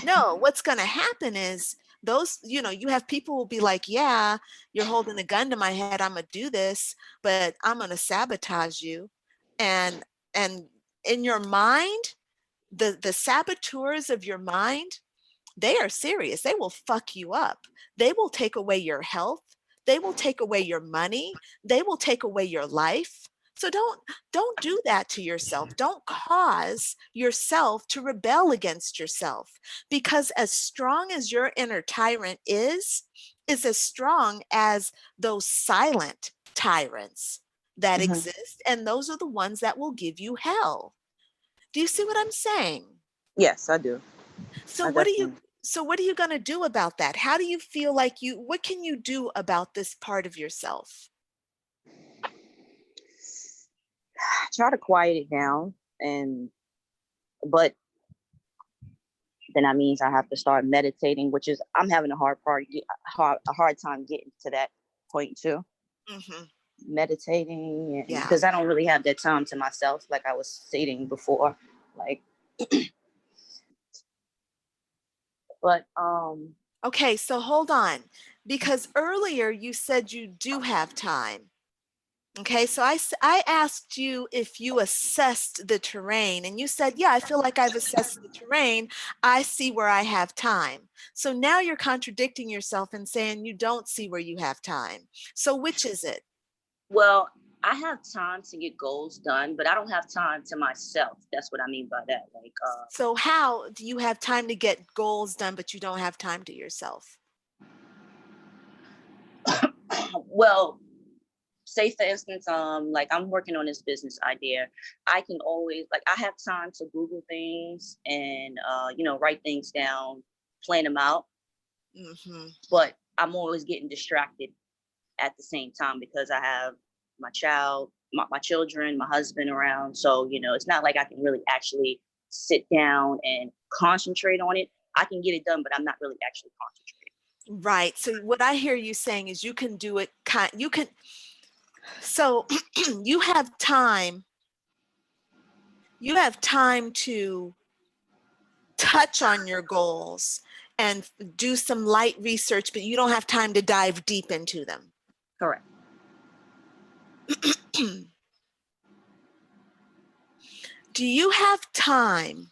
No, what's going to happen is those, you have people will be like, yeah, you're holding a gun to my head, I'm going to do this, but I'm going to sabotage you. And in your mind, the saboteurs of your mind, they are serious. They will fuck you up. They will take away your health. They will take away your money. They will take away your life. So don't do that to yourself. Don't cause yourself to rebel against yourself, because as strong as your inner tyrant is as strong as those silent tyrants that exist, and those are the ones that will give you hell. Do you see what I'm saying? Yes, I do. So I what are definitely. you going to do about that? How do you feel like what can you do about this part of yourself? Try to quiet it down, but then that means I have to start meditating, which is I'm having a hard time getting to that point too. Meditating, because I don't really have that time to myself, like I was stating before, like. But okay, so hold on, because earlier you said you do have time. Okay, so I asked you if you assessed the terrain, and you said, yeah, I feel like I've assessed the terrain. I see where I have time. So now you're contradicting yourself and saying you don't see where you have time. So which is it? Well, I have time to get goals done, but I don't have time to myself. That's what I mean by that. Like, so how do you have time to get goals done, but you don't have time to yourself? Well, say for instance, like I'm working on this business idea. I can always, like, I have time to Google things and you know, write things down, plan them out. But I'm always getting distracted at the same time because I have my children, my husband around. So, you know, it's not like I can really actually sit down and concentrate on it. I can get it done, but I'm not really actually concentrating. Right. So what I hear you saying is you can do it, so you have time to touch on your goals and do some light research, but you don't have time to dive deep into them. Correct. Do you have time?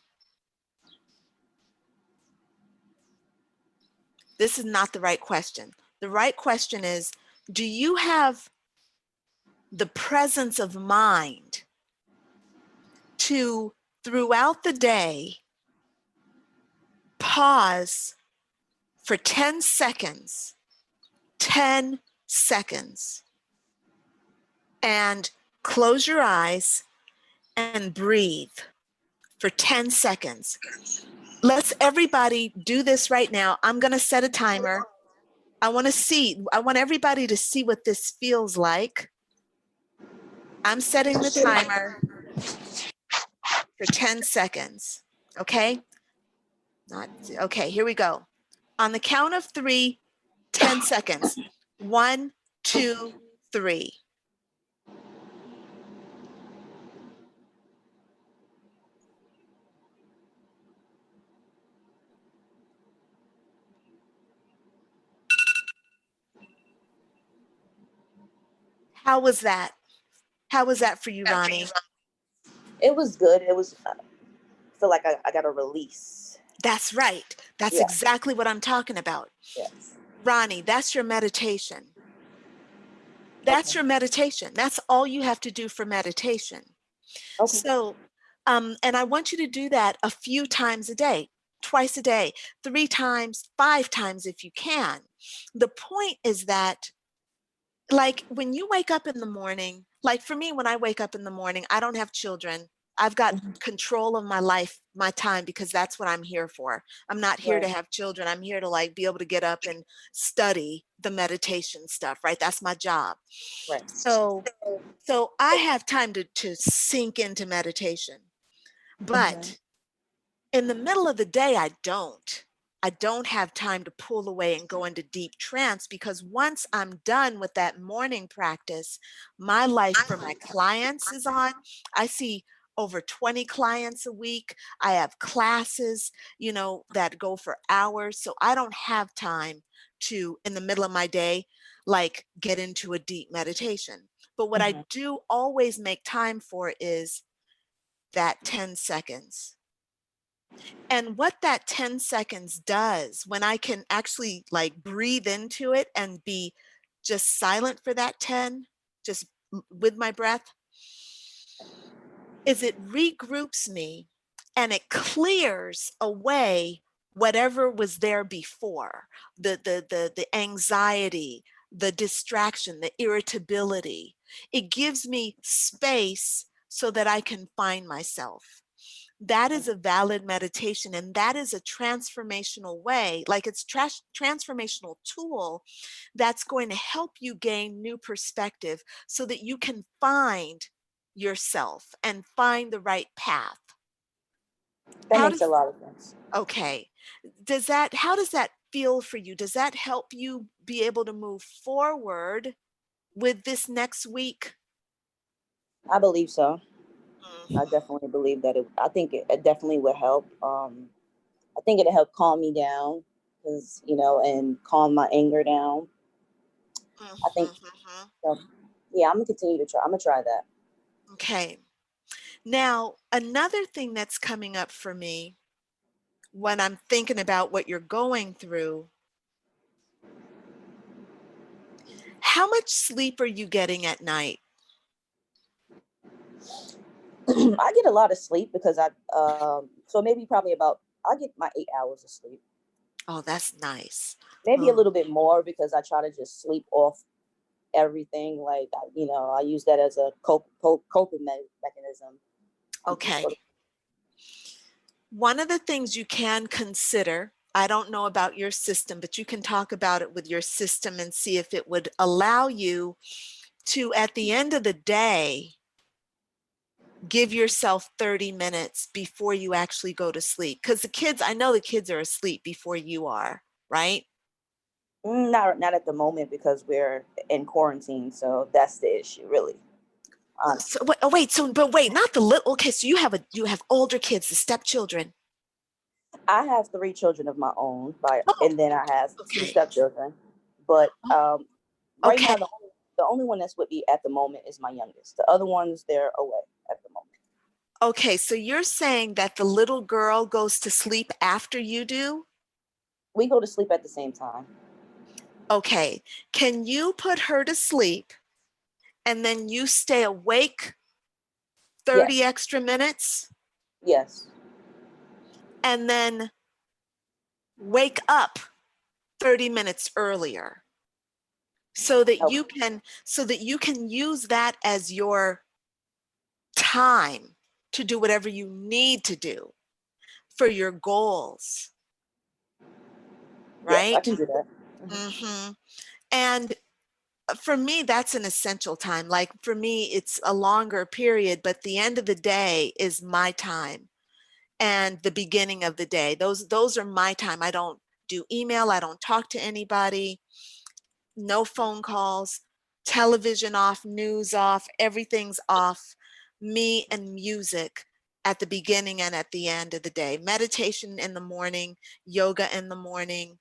This is not the right question. The right question is, do you have the presence of mind to, throughout the day, pause for 10 seconds, 10 seconds, and close your eyes and breathe for 10 seconds. Let's everybody do this right now. I'm going to set a timer. I want everybody to see what this feels like. I'm setting the timer for 10 seconds. Okay? Okay, here we go. On the count of 3, 10 seconds. 1, 2, 3. How was that? How was that for you, Ronnie? It was good. It was, I feel like I got a release. That's right. That's exactly what I'm talking about. Yes. Ronnie, that's your meditation. That's your meditation. That's all you have to do for meditation. Okay. So, and I want you to do that a few times a day, twice a day, 3 times, 5 times if you can. The point is that, like, when you wake up in the morning, like for me, when I wake up in the morning, I don't have children. I've got control of my life, my time, because that's what I'm here for. I'm not here to have children. I'm here to like be able to get up and study the meditation stuff, right? That's my job. Right. So I have time to sink into meditation, but in the middle of the day, I don't have time to pull away and go into deep trance, because once I'm done with that morning practice, my life for my clients is on. I see over 20 clients a week. I have classes, you know, that go for hours. So I don't have time to, in the middle of my day, like get into a deep meditation. But what I do always make time for is that 10 seconds. And what that 10 seconds does, when I can actually like breathe into it and be just silent for that 10, just with my breath, is it regroups me and it clears away whatever was there before, the anxiety, the distraction, the irritability. It gives me space so that I can find myself. That is a valid meditation, and that is a transformational way, like it's transformational tool that's going to help you gain new perspective so that you can find yourself and find the right path. That makes a lot of sense. Okay. How does that feel for you? Does that help you be able to move forward with this next week? I believe so. I definitely believe that I think it definitely would help. I think it'll help calm me down, because, you know, and calm my anger down. I think, so, yeah, I'm gonna continue to try. I'm gonna try that. Okay. Now, another thing that's coming up for me when I'm thinking about what you're going through, how much sleep are you getting at night? I get a lot of sleep because so maybe probably I get my 8 hours of sleep. Oh, that's nice. Maybe a little bit more, because I try to just sleep off everything. Like, you know, I use that as a coping mechanism. Okay. One of the things you can consider, I don't know about your system, but you can talk about it with your system and see if it would allow you to, at the end of the day, give yourself 30 minutes before you actually go to sleep. Because the kids, I know the kids are asleep before you are, right? Not at the moment, because we're in quarantine, so that's the issue, really. So wait, not the little. Okay, so you have older kids, the stepchildren. I have 3 children of my own, Oh, and then I have 2 okay. stepchildren. But right Okay. now, the only one that's with me at the moment is my youngest. The other ones, they're away at the moment. Okay, so you're saying that the little girl goes to sleep after you do? We go to sleep at the same time. Okay, can you put her to sleep and then you stay awake 30 Yes. extra minutes Yes. and then wake up 30 minutes earlier so that Okay. you can use that as your time to do whatever you need to do for your goals, Yes, I right? can do that. Mm-hmm. And for me, that's an essential time. Like for me, it's a longer period, but the end of the day is my time and the beginning of the day. Those are my time. I don't do email. I don't talk to anybody. No phone calls, television off, news off, everything's off. Me and music at the beginning and at the end of the day. Meditation in the morning, yoga in the morning,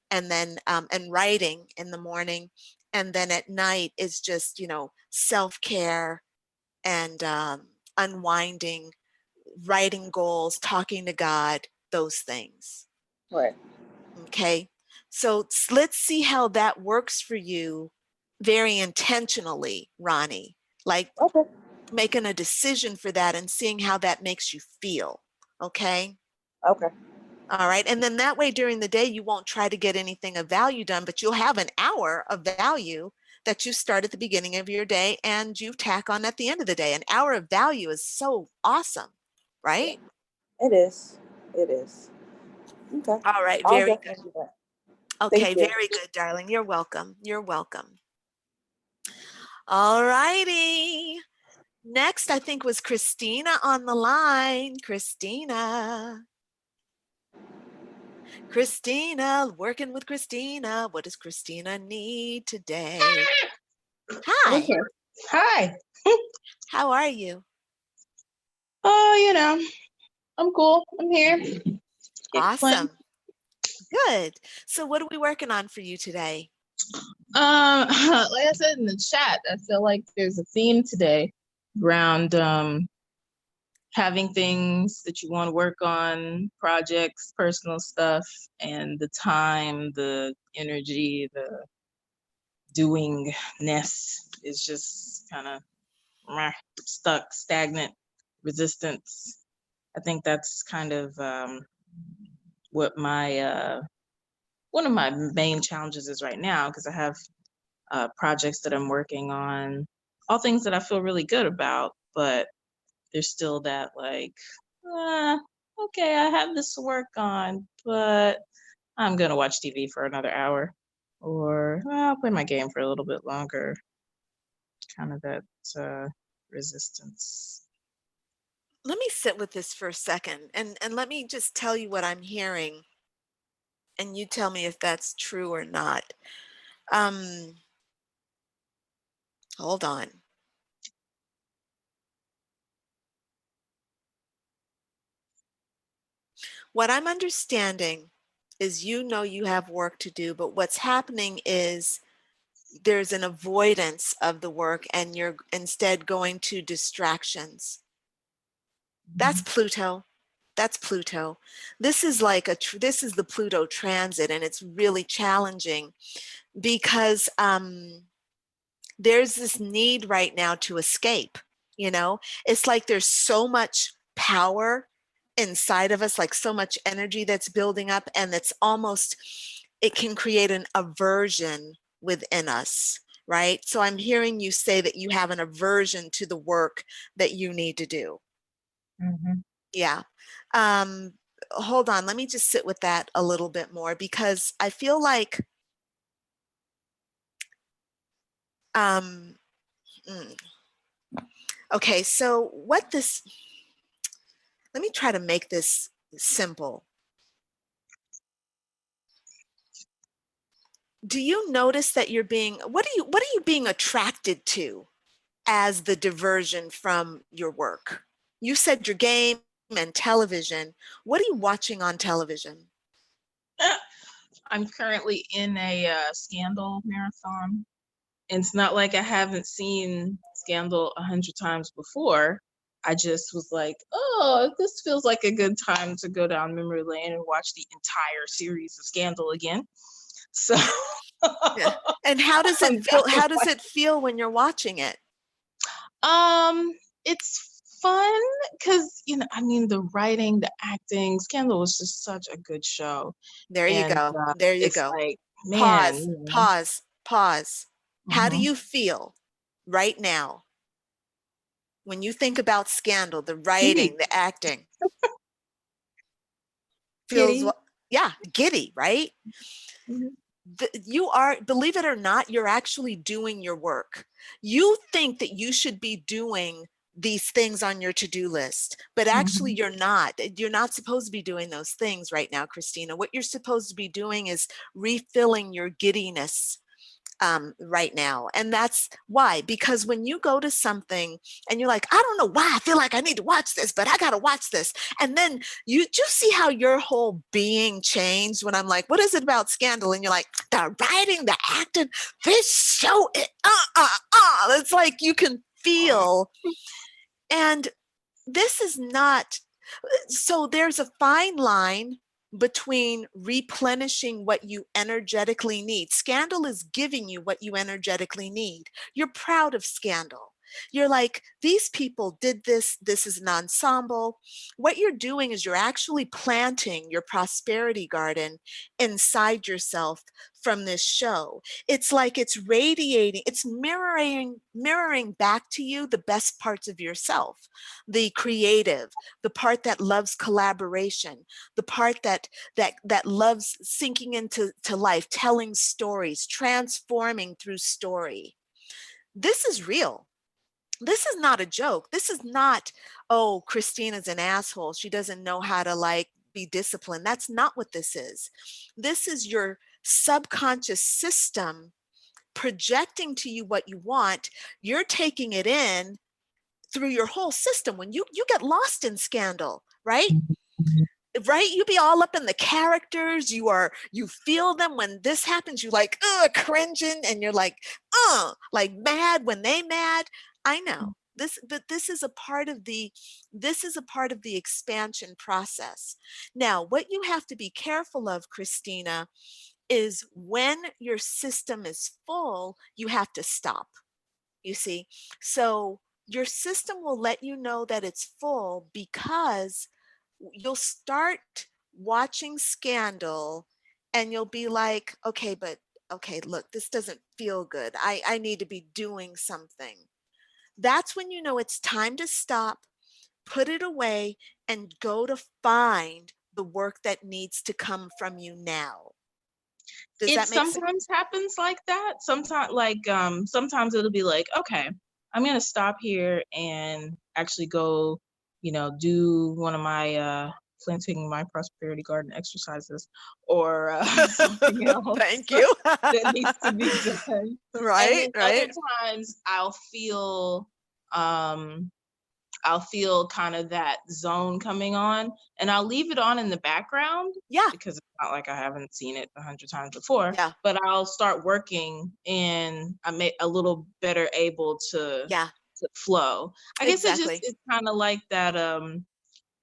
and then and writing in the morning, and then at night is just self-care and unwinding, writing goals, talking to God, those things. Right. Okay, so let's see how that works for you very intentionally, Ronnie, like Okay. making a decision for that and seeing how that makes you feel. Okay. Okay. All right. And then that way during the day, you won't try to get anything of value done, but you'll have an hour of value that you start at the beginning of your day and you tack on at the end of the day. An hour of value is so awesome, right? It is. It is. Okay. All right. I'll Very good. definitely do that. Thank Okay. you. Very good, darling. You're welcome. You're welcome. All righty. Next, I think was Christina on the line. Christina, working with Christina. What does Christina need today? Hi, Okay. Hi. how are you? Oh, I'm cool. I'm here. Can't complain. Awesome. Good. So what are we working on for you today? Like I said in the chat, I feel like there's a theme today around having things that you want to work on, projects, personal stuff, and the time, the energy, the doingness is just kind of stuck, stagnant, resistance. I think that's kind of what my one of my main challenges is right now, because I have projects that I'm working on, all things that I feel really good about, but there's still that like, okay, I have this to work on, but I'm gonna watch TV for another hour, or I'll play my game for a little bit longer. Kind of that resistance. Let me sit with this for a second and let me just tell you what I'm hearing and you tell me if that's true or not. Um, Hold on. What I'm understanding is you have work to do, but what's happening is there's an avoidance of the work and you're instead going to distractions. That's Pluto. That's Pluto. This is like this is the Pluto transit, and it's really challenging because there's this need right now to escape. It's like there's so much power inside of us, like so much energy that's building up, and it can create an aversion within us, right? So I'm hearing you say that you have an aversion to the work that you need to do. Mhm. Yeah. Um, hold on, let me just sit with that a little bit more, because I feel like um, mm, okay, so let me try to make this simple. Do you notice that what are you being attracted to as the diversion from your work? You said your game and television. What are you watching on television? I'm currently in a Scandal marathon. And it's not like I haven't seen Scandal 100 times before. I just was like, oh, this feels like a good time to go down memory lane and watch the entire series of Scandal again. So Yeah. And how does it I'm feel? kind How of does it feel when you're watching it? it's fun because I mean, the writing, the acting, Scandal was just such a good show, There you and go. There you it's go. like, man, Pause, pause, pause. How do mhm. you feel right now when you think about Scandal, the Giddy, writing, the acting? Feels giddy. what? Yeah, giddy, right? Mhm. You are, believe it or not, you're actually doing your work. You think that you should be doing these things on your to-do list, but actually Mhm. you're not. You're not supposed to be doing those things right now, Christina. What you're supposed to be doing is refilling your giddiness right now. And that's why, because when you go to something and you're like, I don't know why I feel like I need to watch this, but I got to watch this. And then you just see how your whole being changed when I'm like, what is it about Scandal? And you're like, the writing, the acting, this show, it's like you can feel. And this is not, so there's a fine line between replenishing what you energetically need. Scandal is giving you what you energetically need. You're proud of Scandal. You're like, these people did this. This is an ensemble. What you're doing is you're actually planting your prosperity garden inside yourself from this show. It's like it's radiating, it's mirroring back to you the best parts of yourself, the creative, the part that loves collaboration, the part that loves sinking into life, telling stories, transforming through story. This is real. This is not a joke. This is not, oh, Christina's an asshole, she doesn't know how to like be disciplined. That's not what this is. This is your subconscious system projecting to you what you want. You're taking it in through your whole system. When you get lost in Scandal, right? Right, you be all up in the characters. You feel them when this happens. You like cringing, and you're like mad when they mad. I know this, but this is a part of the expansion process. Now, what you have to be careful of, Christina, is when your system is full, you have to stop. You see, so your system will let you know that it's full because you'll start watching Scandal and you'll be like, okay, but okay, look, this doesn't feel good. I need to be doing something. That's when you know it's time to stop, put it away, and go to find the work that needs to come from you now. Does It that make sense? sometimes happens like that. Sometimes it'll be like, okay, I'm gonna stop here and actually go, do one of my planting my prosperity garden exercises, or something else Thank you. that needs to be done. And Right, then other right. times I'll feel kind of that zone coming on, and I'll leave it on in the background Yeah, because it's not like I haven't seen it 100 times before, yeah, but I'll start working and I'm a little better able yeah, to flow. I guess exactly. it's kind of like that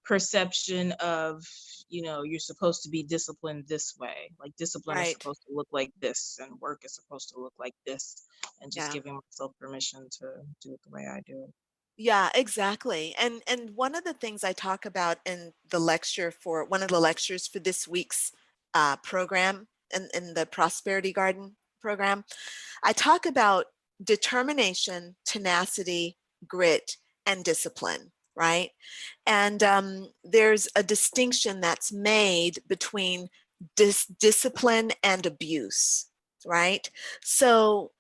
perception of, you're supposed to be disciplined this way. Like discipline is Right. supposed to look like this and work is supposed to look like this, and just Yeah. giving myself permission to do it the way I do it. Yeah, exactly. And one of the things I talk about in the lecture for one of the lectures for this week's program in the Prosperity Garden program, I talk about determination, tenacity, grit, and discipline, right? And there's a distinction that's made between discipline and abuse, right? So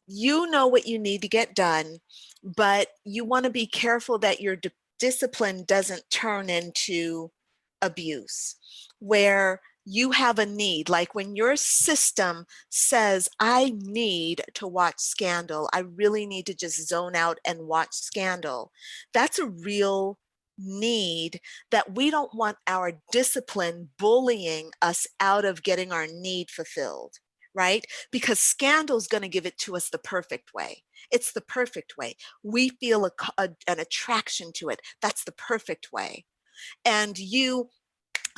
you know what you need to get done, but you want to be careful that your discipline doesn't turn into abuse, where you have a need, like when your system says, I need to watch Scandal, I really need to just zone out and watch Scandal. That's a real need that we don't want our discipline bullying us out of getting our need fulfilled, right? Because Scandal's going to give it to us the perfect way. It's the perfect way. We feel an attraction to it. That's the perfect way. And you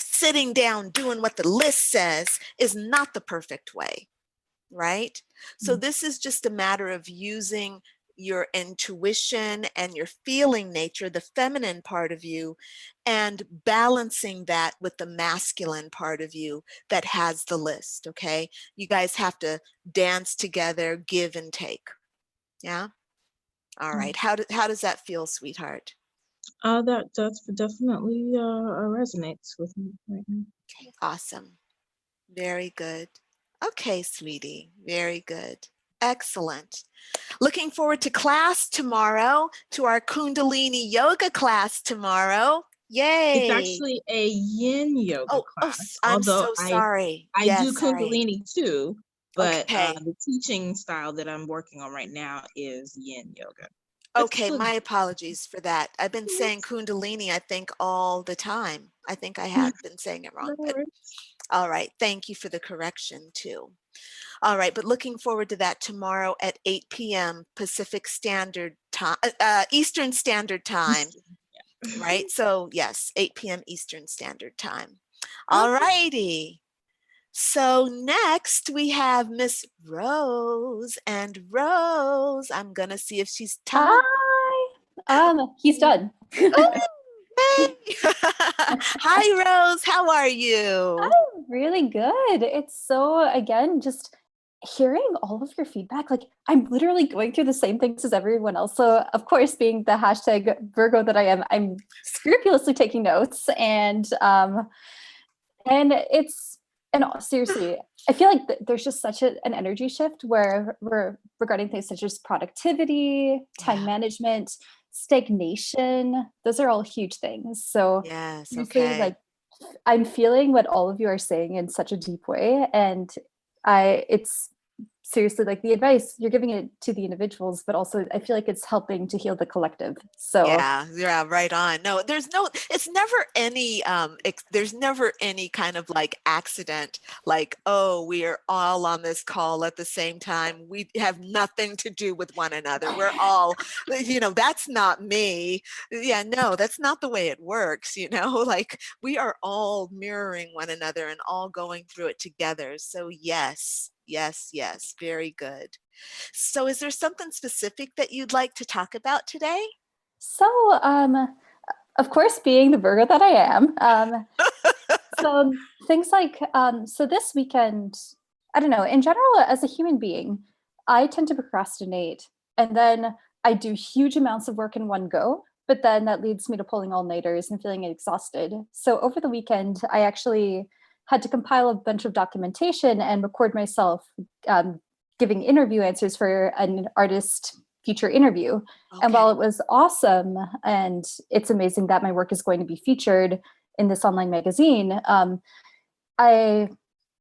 sitting down doing what the list says is not the perfect way, right? So this is just a matter of using your intuition and your feeling nature, the feminine part of you, and balancing that with the masculine part of you that has the list, okay? You guys have to dance together, give and take. Yeah? All right. How does that feel, sweetheart? That definitely resonates with me right now. Okay, awesome. Very good. Okay, sweetie. Very good. Excellent. Looking forward to class tomorrow, to our Kundalini yoga class tomorrow. Yay. It's actually a yin yoga class. I'm although so sorry. I Yes, do sorry. Kundalini too, but Okay. the teaching style that I'm working on right now is yin yoga. Okay, my apologies for that. I've been saying Kundalini, I think, all the time. I think I have been saying it wrong. No But, worries. all right. Thank you for the correction, too. All right, but looking forward to that tomorrow at 8 p.m. Pacific Standard Time, Eastern Standard Time, right? So yes, 8 p.m. Eastern Standard Time. All righty. So next we have Miss Rose, and Rose, I'm gonna see if she's talking. Hi. He's done. Hey. Hi, Rose. How are you? I'm really good. It's so, again, just hearing all of your feedback. Like, I'm literally going through the same things as everyone else. So, of course, being the hashtag Virgo that I am, I'm scrupulously taking notes. And it's, and seriously, I feel like there's just such an energy shift where we're regarding things such as productivity, time management, stagnation. Those are all huge things. So yes, seriously, okay. like, I'm feeling what all of you are saying in such a deep way. And it's seriously like the advice you're giving it to the individuals, but also I feel like it's helping to heal the collective. So yeah, right on. No, it's never any, there's never any kind of like accident, like, oh, we are all on this call at the same time. We have nothing to do with one another. We're all, that's not me. Yeah, no, that's not the way it works, like we are all mirroring one another and all going through it together. So yes, very good. So is there something specific that you'd like to talk about today? So, of course, being the Virgo that I am, so things like, so this weekend, I don't know, in general, as a human being, I tend to procrastinate and then I do huge amounts of work in one go, but then that leads me to pulling all-nighters and feeling exhausted. So over the weekend, I actually had to compile a bunch of documentation and record myself giving interview answers for an artist feature interview. Okay. And while it was awesome, and it's amazing that my work is going to be featured in this online magazine, I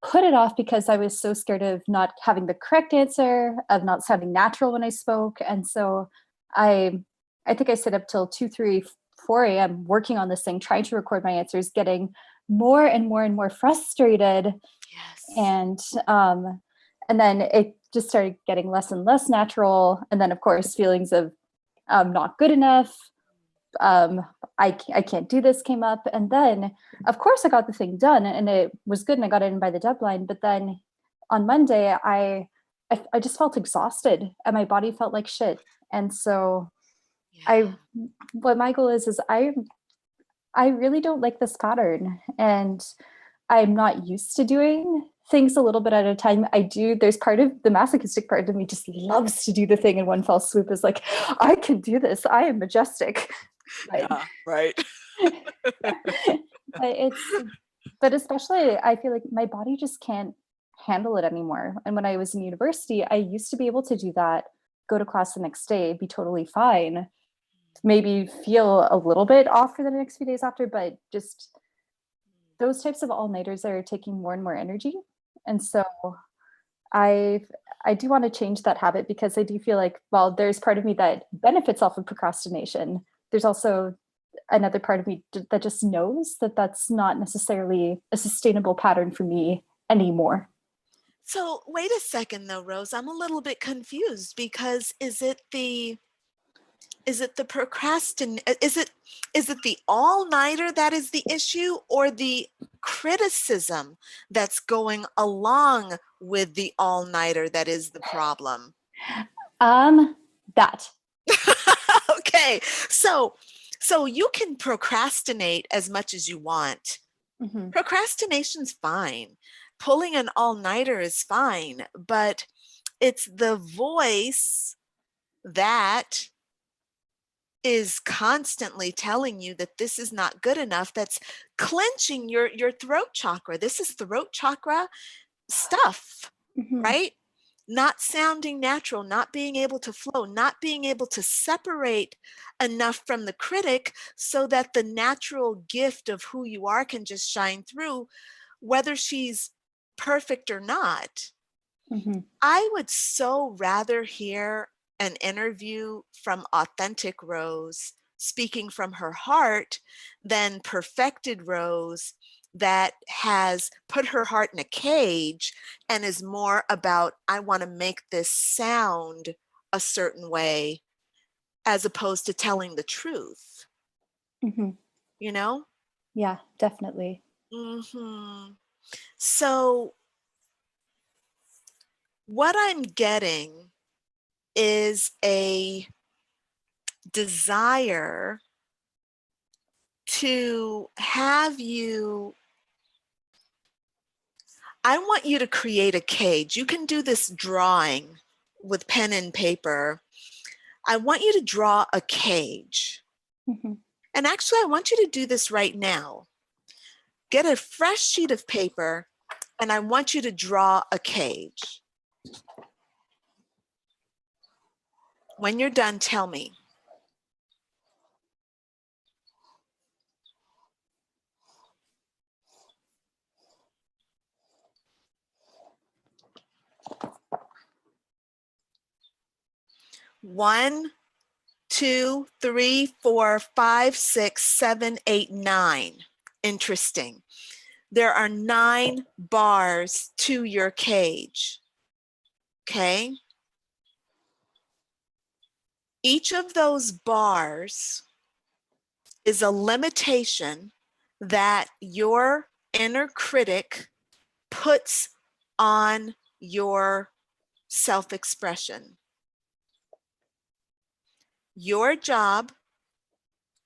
put it off because I was so scared of not having the correct answer, of not sounding natural when I spoke. And so I think I stayed up till 2, 3, 4 a.m. working on this thing, trying to record my answers, getting more and more and more frustrated. Yes. And then it just started getting less and less natural. And then, of course, feelings of not good enough. I can't do this came up. And then, of course, I got the thing done and it was good and I got it in by the deadline. But then on Monday, I just felt exhausted and my body felt like shit. And so what my goal is I really don't like this pattern and I'm not used to doing things a little bit at a time. There's part of the masochistic part of me just loves to do the thing in one fell swoop. Is like, I can do this. I am majestic. But, Yeah, right. but especially I feel like my body just can't handle it anymore. And when I was in university, I used to be able to do that, go to class the next day, be totally fine, maybe feel a little bit off for the next few days after, but just those types of all-nighters are taking more and more energy. And so I do want to change that habit, because I do feel like, well, there's part of me that benefits off of procrastination. There's also another part of me that just knows that that's not necessarily a sustainable pattern for me anymore. So wait a second though, Rose, I'm a little bit confused, because is it the all-nighter that is the issue, or the criticism that's going along with the all-nighter that is the problem? That. Okay, so you can procrastinate as much as you want. Mm-hmm. Procrastination's fine. Pulling an all-nighter is fine, but it's the voice that is constantly telling you that this is not good enough, that's clenching your throat chakra. This is throat chakra stuff, Mm-hmm. right? Not sounding natural, not being able to flow, not being able to separate enough from the critic so that the natural gift of who you are can just shine through, whether she's perfect or not. Mm-hmm. I would so rather hear an interview from authentic Rose speaking from her heart than perfected Rose that has put her heart in a cage and is more about, I want to make this sound a certain way, as opposed to telling the truth. Mm-hmm. You know? Yeah, definitely. Mm-hmm. So what I'm getting is a desire to have you, I want you to create a cage. You can do this drawing with pen and paper. I want you to draw a cage. Mm-hmm. And actually, I want you to do this right now. Get a fresh sheet of paper, and I want you to draw a cage. When you're done, tell me. One, 2, 3, 4, 5, 6, 7, 8, 9. Interesting. There are 9 bars to your cage. Okay? Each of those bars is a limitation that your inner critic puts on your self-expression. Your job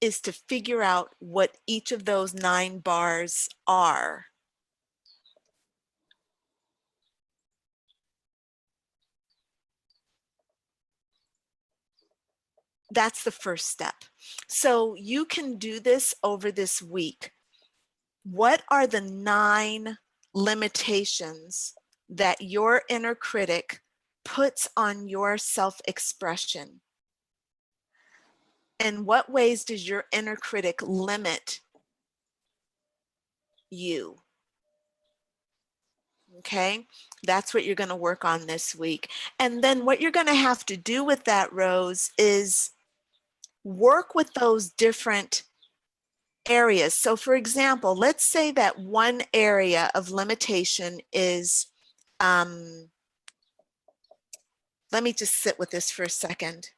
is to figure out what each of those 9 bars are. That's the first step. So you can do this over this week. What are the 9 limitations that your inner critic puts on your self-expression? In what ways does your inner critic limit you? Okay, that's what you're going to work on this week. And then what you're going to have to do with that, Rose, is work with those different areas. So for example, let's say that one area of limitation is, let me just sit with this for a second.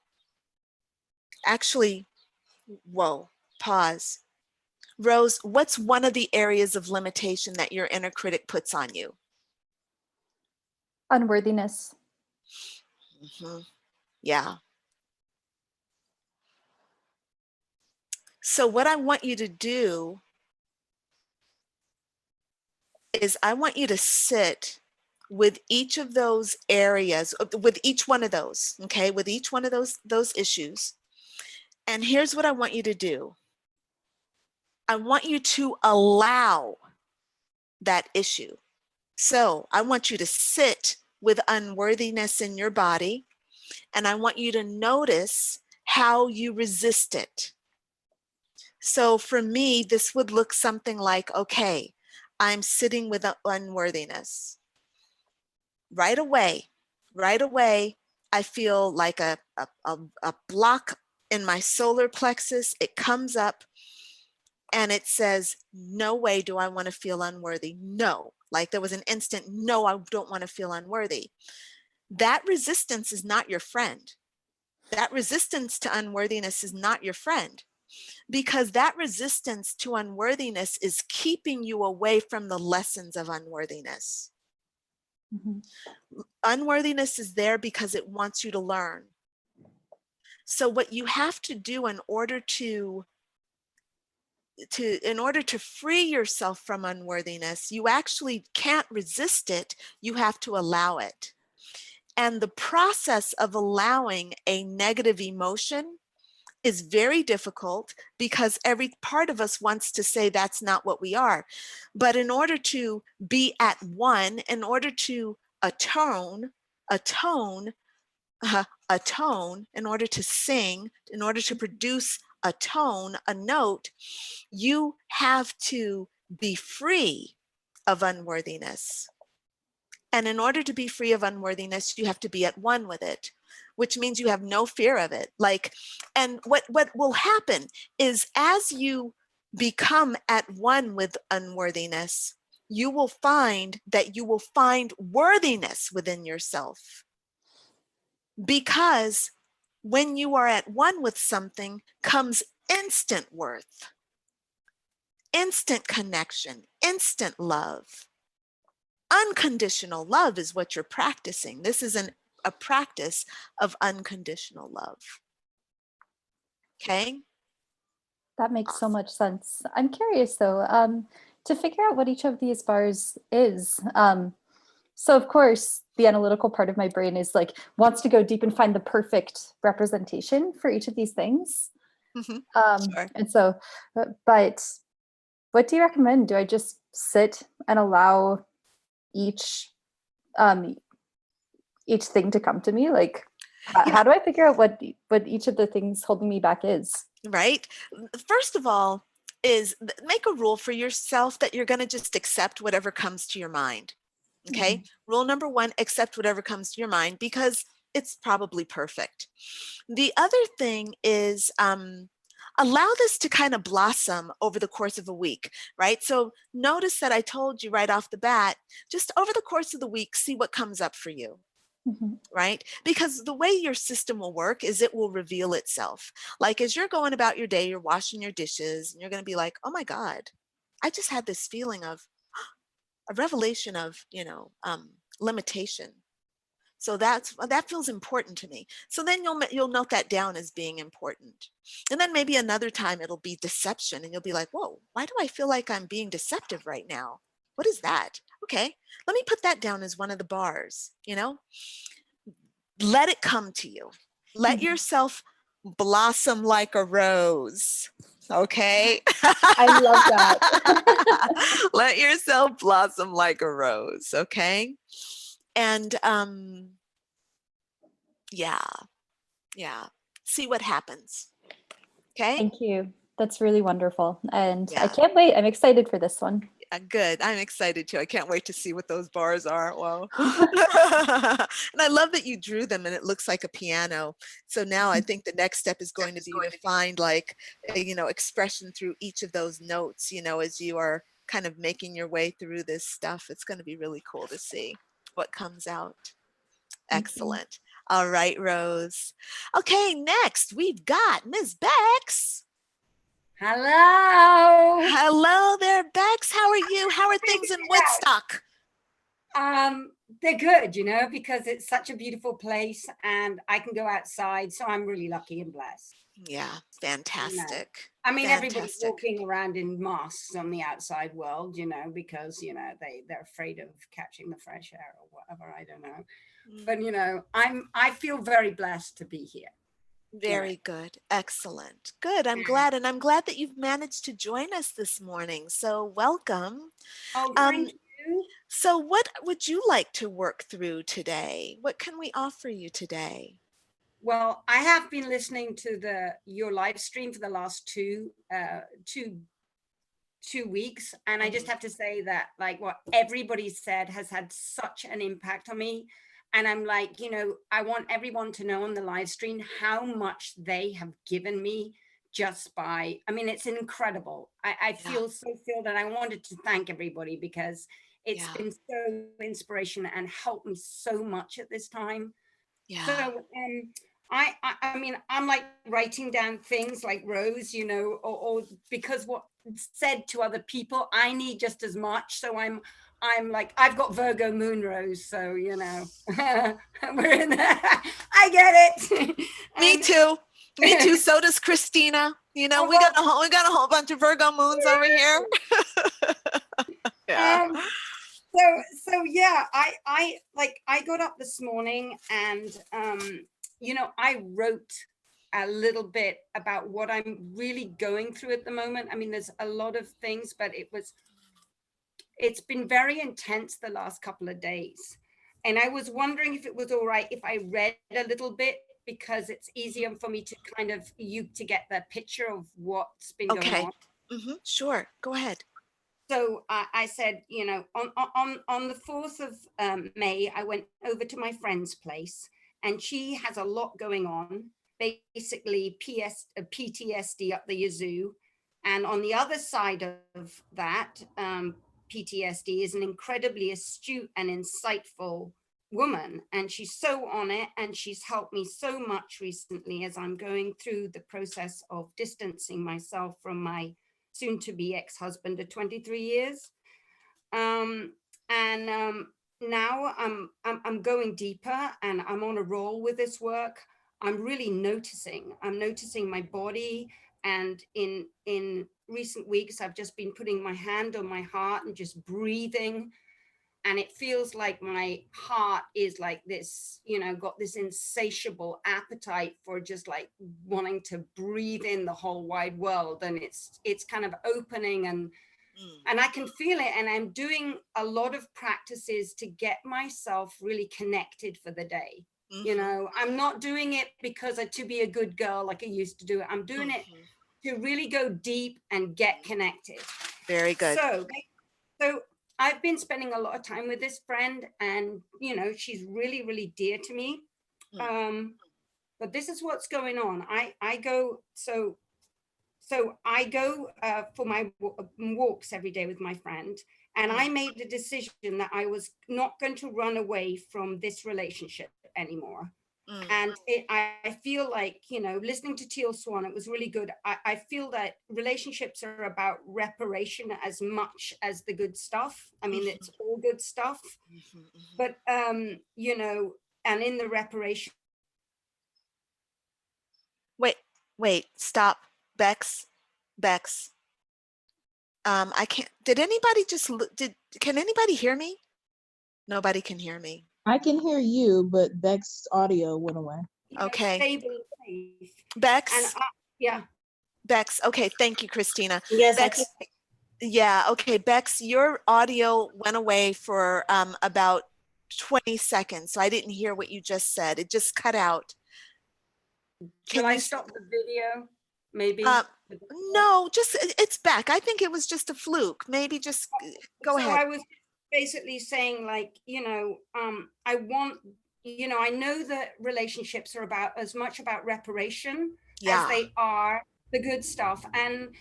Actually, whoa, pause. Rose, what's one of the areas of limitation that your inner critic puts on you? Unworthiness. Mm-hmm. Yeah. So what I want you to do is I want you to sit with each of those areas, with each one of those, okay, with each one of those issues. And here's what I want you to do. I want you to allow that issue. So I want you to sit with unworthiness in your body, and I want you to notice how you resist it. So for me, this would look something like, okay, I'm sitting with unworthiness. Right away, I feel like a block in my solar plexus. It comes up and it says, no way do I want to feel unworthy. No, like there was an instant, no, I don't want to feel unworthy. That resistance is not your friend. That resistance to unworthiness is not your friend, because that resistance to unworthiness is keeping you away from the lessons of unworthiness. Mm-hmm. Unworthiness is there because it wants you to learn. So what you have to do in order to free yourself from unworthiness, you actually can't resist it. You have to allow it. And the process of allowing a negative emotion is very difficult, because every part of us wants to say that's not what we are. But in order to be at one, in order to atone, in order to sing, in order to produce a tone, a note, you have to be free of unworthiness. And in order to be free of unworthiness, you have to be at one with it, which means you have no fear of it. And what will happen is, as you become at one with unworthiness, you will find that you will find worthiness within yourself. Because when you are at one with something comes instant worth, instant connection, instant love. Unconditional love is what you're practicing. This is a practice of unconditional love. Okay? That makes so much sense. I'm curious though, to figure out what each of these bars is. So of course, the analytical part of my brain is like, wants to go deep and find the perfect representation for each of these things. Mm-hmm. Sure. And so, but what do you recommend? Do I just sit and allow each thing to come to me? Like, how do I figure out what each of the things holding me back is? Right. First of all, is make a rule for yourself that you're going to just accept whatever comes to your mind. Okay. Mm-hmm. Rule number one, accept whatever comes to your mind, because it's probably perfect. The other thing is, allow this to kind of blossom over the course of a week, right? So notice that I told you right off the bat, just over the course of the week, see what comes up for you. Mm-hmm. Right? Because the way your system will work is it will reveal itself. Like as you're going about your day, you're washing your dishes, and you're going to be like, oh my God, I just had this feeling of a revelation of, limitation. So that feels important to me. So then you'll note that down as being important. And then maybe another time it'll be deception, and you'll be like, whoa, why do I feel like I'm being deceptive right now? What is that? Okay, let me put that down as one of the bars, Let it come to you. Let yourself blossom like a rose. Okay. I love that. Let yourself blossom like a rose. Okay. And yeah. See what happens. Okay. Thank you. That's really wonderful. And I can't wait. I'm excited for this one. Good. I'm excited too. I can't wait to see what those bars are. Wow. And I love that you drew them and it looks like a piano. So now I think the next step is going to be to find like, expression through each of those notes, as you are kind of making your way through this stuff. It's going to be really cool to see what comes out. Excellent. All right, Rose. Okay, next we've got Ms. Bex. Hello. Hello there, Bex. How are you? How are things in Woodstock? They're good, because it's such a beautiful place and I can go outside. So I'm really lucky and blessed. Yeah, fantastic. I mean, everybody's Fantastic. walking around in masks on the outside world, because, they're afraid of catching the fresh air or whatever. I don't know. But, I feel very blessed to be here. Very good. Excellent. Good. I'm glad. And I'm glad that you've managed to join us this morning. So welcome. Oh, thank you. So what would you like to work through today? What can we offer you today? Well, I have been listening to your live stream for the last two weeks. And I just have to say that, like, what everybody said has had such an impact on me. And I'm like, I want everyone to know on the live stream how much they have given me just by, I mean, it's incredible. I feel so filled, and I wanted to thank everybody because it's been so inspirational and helped me so much at this time. Yeah. So I mean, I'm like writing down things like Rose, or because what said to other people, I need just as much. So I'm like, I've got Virgo moon, Rose. So, we're in there. I get it. Me too. Me too. So does Christina. We got a whole bunch of Virgo moons over here. Yeah. So yeah, I got up this morning and I wrote a little bit about what I'm really going through at the moment. I mean, there's a lot of things, but it's been very intense the last couple of days. And I was wondering if it was all right if I read a little bit, because it's easier for me to kind of to get the picture of what's been going on. Sure, go ahead. So I said, on the 4th of May, I went over to my friend's place, and she has a lot going on, basically PTSD up the yazoo. And on the other side of that, PTSD is an incredibly astute and insightful woman. And she's so on it, and she's helped me so much recently as I'm going through the process of distancing myself from my soon-to-be ex-husband of 23 years. Now I'm going deeper, and I'm on a roll with this work. I'm really noticing my body, and in recent weeks, I've just been putting my hand on my heart and just breathing. And it feels like my heart is like this, got this insatiable appetite for just like wanting to breathe in the whole wide world. And it's kind of opening, and I can feel it. And I'm doing a lot of practices to get myself really connected for the day. I'm not doing it because to be a good girl like I used to do it. I'm doing it to really go deep and get connected. Very good. So I've been spending a lot of time with this friend, and she's really, really dear to me. But this is what's going on. I go for my walks every day with my friend, and I made the decision that I was not going to run away from this relationship anymore. And I feel like, listening to Teal Swan, it was really good. I feel that relationships are about reparation as much as the good stuff. I mean, it's all good stuff, but, and in the reparation. Wait, stop. Bex. I can't, can anybody hear me? Nobody can hear me. I can hear you, but Beck's audio went away. Okay. Bex? And yeah. Bex, okay, thank you, Christina. Yes, Bex, yeah, okay, Bex, your audio went away for about 20 seconds, so I didn't hear what you just said. It just cut out. Can I stop the video? Maybe? No, just, it's back. I think it was just a fluke. Maybe just go ahead. I was basically saying, like, I want, I know that relationships are about as much about reparation as they are the good stuff. And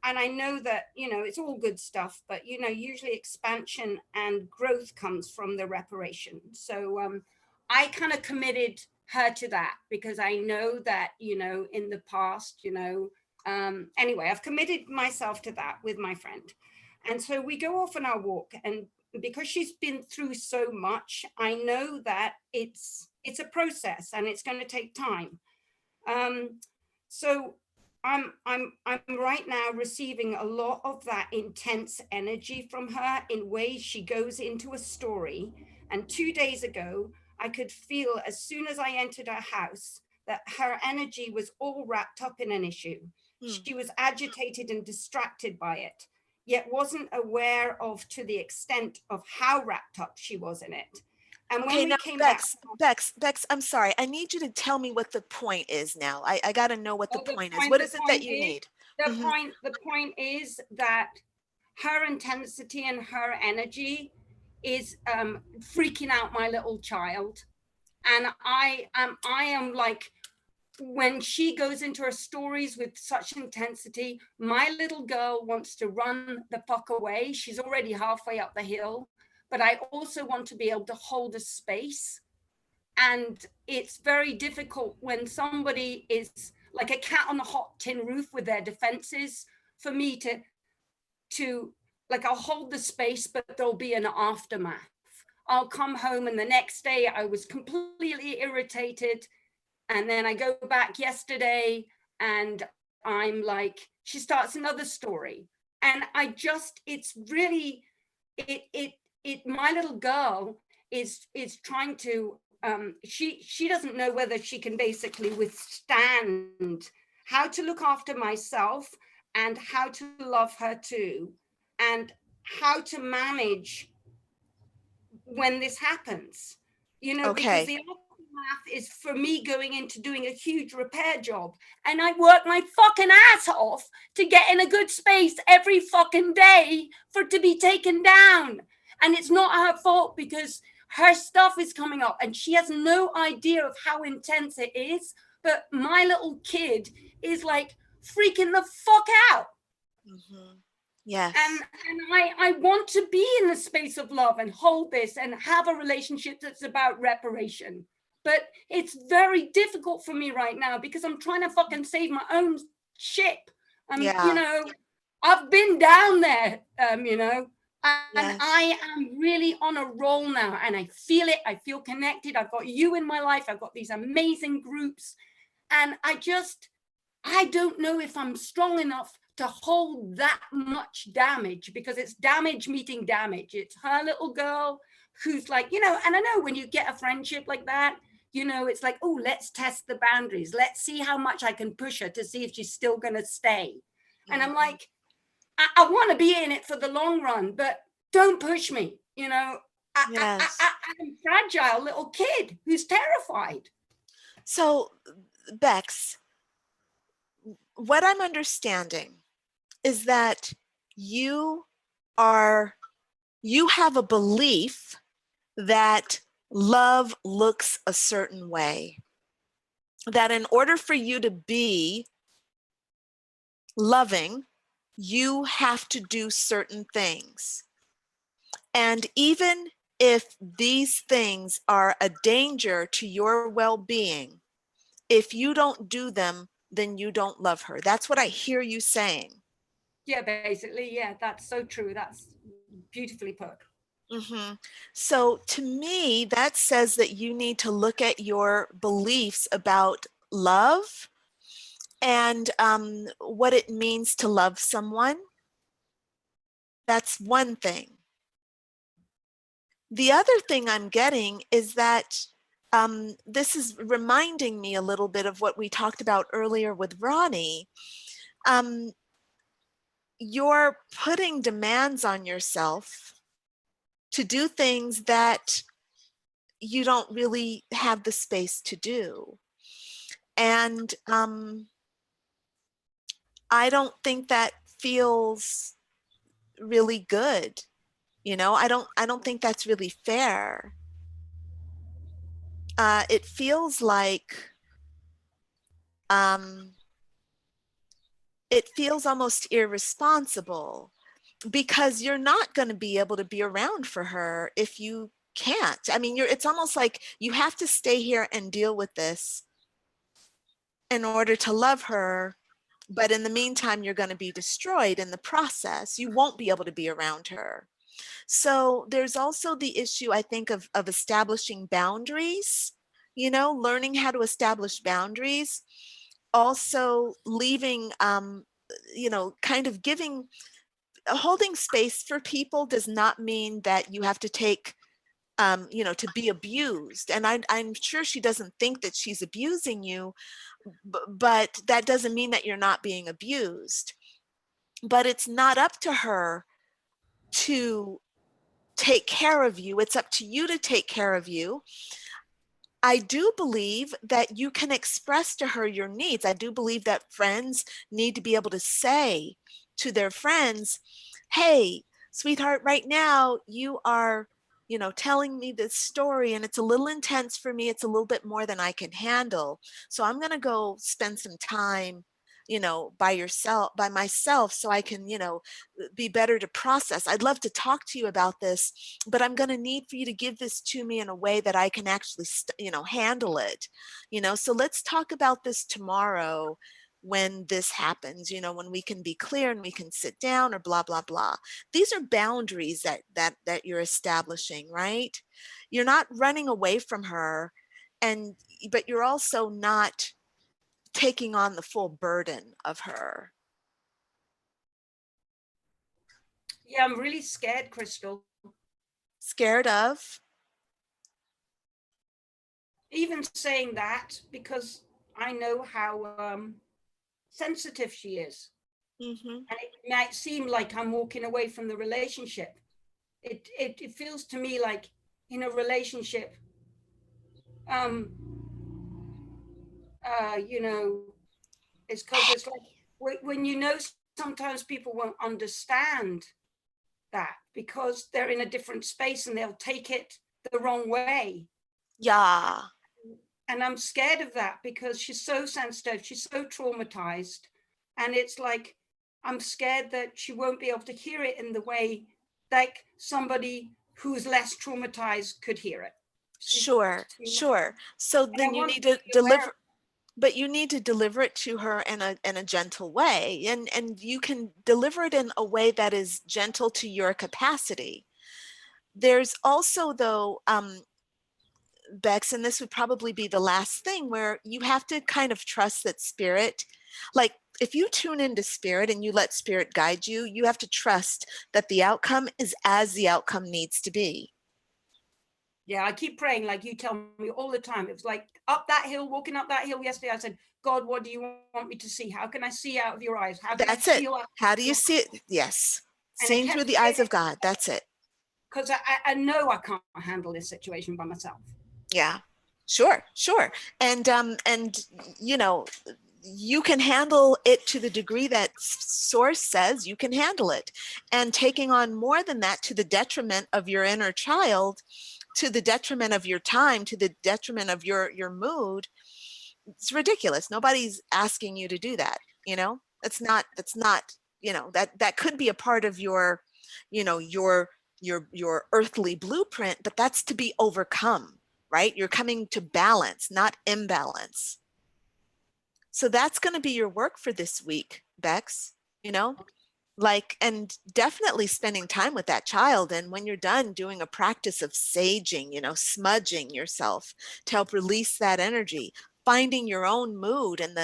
I know that, it's all good stuff, but, usually expansion and growth comes from the reparation. So I kind of committed her to that, because I know that, in the past, anyway, I've committed myself to that with my friend. And so we go off on our walk, and because she's been through so much, I know that it's a process and it's going to take time. So I'm right now receiving a lot of that intense energy from her in ways she goes into a story. And 2 days ago, I could feel as soon as I entered her house that her energy was all wrapped up in an issue. She was agitated and distracted by it, yet wasn't aware of to the extent of how wrapped up she was in it. And when Okay, we now came back, Bex, I'm sorry. I need you to tell me what the point is now. I got to know what the point is. What is it that you need? The point is that her intensity and her energy is freaking out my little child. And I am like, when she goes into her stories with such intensity, my little girl wants to run the fuck away. She's already halfway up the hill, but I also want to be able to hold a space. And it's very difficult when somebody is like a cat on a hot tin roof with their defenses, for me to like, I'll hold the space, but there'll be an aftermath. I'll come home and the next day I was completely irritated. And then I go back yesterday and I'm like, she starts another story. And I just, it's really, my little girl is trying to, she doesn't know whether she can basically withstand how to look after myself and how to love her too, and how to manage when this happens, because the aftermath is for me going into doing a huge repair job, and I work my fucking ass off to get in a good space every fucking day for it to be taken down. And it's not her fault, because her stuff is coming up and she has no idea of how intense it is. But my little kid is like freaking the fuck out. Yes. And I want to be in the space of love and hold this and have a relationship that's about reparation. But it's very difficult for me right now because I'm trying to fucking save my own ship. I've been down there, and I am really on a roll now, and I feel it. I feel connected. I've got you in my life. I've got these amazing groups. And I don't know if I'm strong enough to hold that much damage, because it's damage meeting damage. It's her little girl who's like, and I know when you get a friendship like that, it's like, oh, let's test the boundaries. Let's see how much I can push her to see if she's still going to stay. And I'm like, I want to be in it for the long run, but don't push me. I'm a fragile little kid who's terrified. So, Bex, what I'm understanding is that you have a belief that love looks a certain way, that in order for you to be loving, you have to do certain things. And even if these things are a danger to your well-being, if you don't do them, then you don't love her. That's what I hear you saying. Yeah, basically. Yeah, that's so true. That's beautifully put. So to me, that says that you need to look at your beliefs about love and what it means to love someone. That's one thing. The other thing I'm getting is that this is reminding me a little bit of what we talked about earlier with Ronnie. You're putting demands on yourself to do things that you don't really have the space to do. And I don't think that feels really good. I don't think that's really fair. It feels like it feels almost irresponsible, because you're not going to be able to be around for her if you can't. I mean, it's almost like you have to stay here and deal with this in order to love her. But in the meantime, you're going to be destroyed in the process. You won't be able to be around her. So there's also the issue, I think, of establishing boundaries, learning how to establish boundaries. also leaving, you know, kind of giving, holding space for people does not mean that you have to take, you know, to be abused. And I'm sure she doesn't think that she's abusing you, but that doesn't mean that you're not being abused. But it's not up to her to take care of you. It's up to you to take care of you. I do believe that you can express to her your needs. I do believe that friends need to be able to say to their friends, hey, sweetheart, right now you are, you know, telling me this story and it's a little intense for me. It's a little bit more than I can handle. So I'm going to go spend some time, you know, by myself, so I can, you know, be better to process. I'd love to talk to you about this, but I'm going to need for you to give this to me in a way that I can actually, you know, handle it, you know, so let's talk about this tomorrow when this happens, you know, when we can be clear and we can sit down, or blah, blah, blah. These are boundaries that you're establishing, right? You're not running away from her, but you're also not taking on the full burden of her. Yeah, I'm really scared, Crystal. Scared of? Even saying that, because I know how sensitive she is. Mm-hmm. And it might seem like I'm walking away from the relationship. It feels to me like in a relationship, you know, it's because it's like when you know, sometimes people won't understand that because they're in a different space and they'll take it the wrong way. Yeah. And I'm scared of that because she's so sensitive, she's so traumatized. And it's like, I'm scared that she won't be able to hear it in the way like somebody who's less traumatized could hear it. Sure, sure. So then you need to deliver, but you need to deliver it to her in a gentle way, and you can deliver it in a way that is gentle to your capacity. There's also, though, Bex, and this would probably be the last thing, where you have to kind of trust that spirit, like if you tune into spirit and you let spirit guide you, you have to trust that the outcome is as the outcome needs to be. Yeah, I keep praying like you tell me all the time. It was like up that hill, walking up that hill yesterday. I said, God, what do you want me to see? How can I see out of your eyes? How can That's I it. feel? How do you see it? Yes. Seeing through the eyes of God. That's it. Because I know I can't handle this situation by myself. Yeah, sure, sure. And you know, you can handle it to the degree that source says you can handle it. And taking on more than that to the detriment of your inner child, to the detriment of your time, to the detriment of your mood, it's ridiculous. Nobody's asking you to do that, you know? That's not, you know, that could be a part of your, you know, your earthly blueprint, but that's to be overcome, right? You're coming to balance, not imbalance. So that's going to be your work for this week, Bex, you know? Like, and definitely spending time with that child. And when you're done, doing a practice of saging, you know, smudging yourself to help release that energy, finding your own mood, and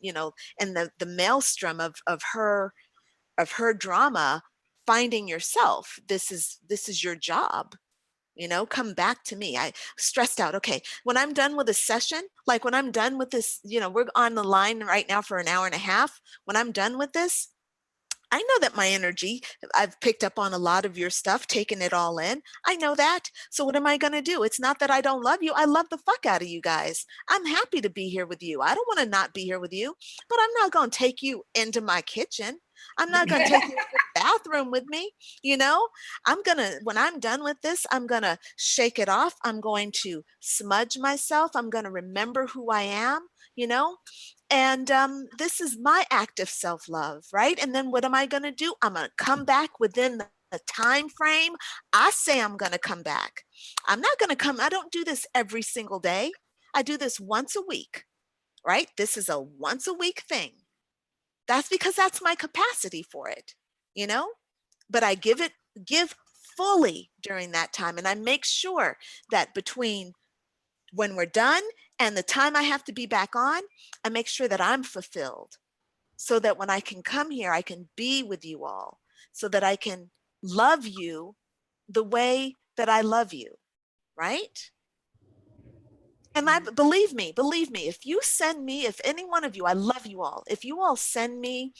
you know, and the maelstrom of her drama, finding yourself. This is your job. You know, come back to me. I stressed out. Okay, when I'm done with a session, like when I'm done with this, you know, we're on the line right now for an hour and a half. When I'm done with this, I know that my energy, I've picked up on a lot of your stuff, taken it all in. I know that. So what am I going to do? It's not that I don't love you. I love the fuck out of you guys. I'm happy to be here with you. I don't want to not be here with you, but I'm not going to take you into my kitchen. I'm not going to take you to the bathroom with me. You know, when I'm done with this, I'm going to shake it off. I'm going to smudge myself. I'm going to remember who I am, you know? And this is my act of self-love, right? And then what am I going to do? I'm going to come back within the time frame I say I'm going to come back. I'm not going to come. I don't do this every single day. I do this once a week, right? This is a once a week thing. That's because that's my capacity for it, you know? But I give fully during that time. And I make sure that between when we're done And the time I have to be back on, I make sure that I'm fulfilled so that when I can come here, I can be with you all, so that I can love you the way that I love you, right? And believe me, if you send me, if any one of you, I love you all, if you all send me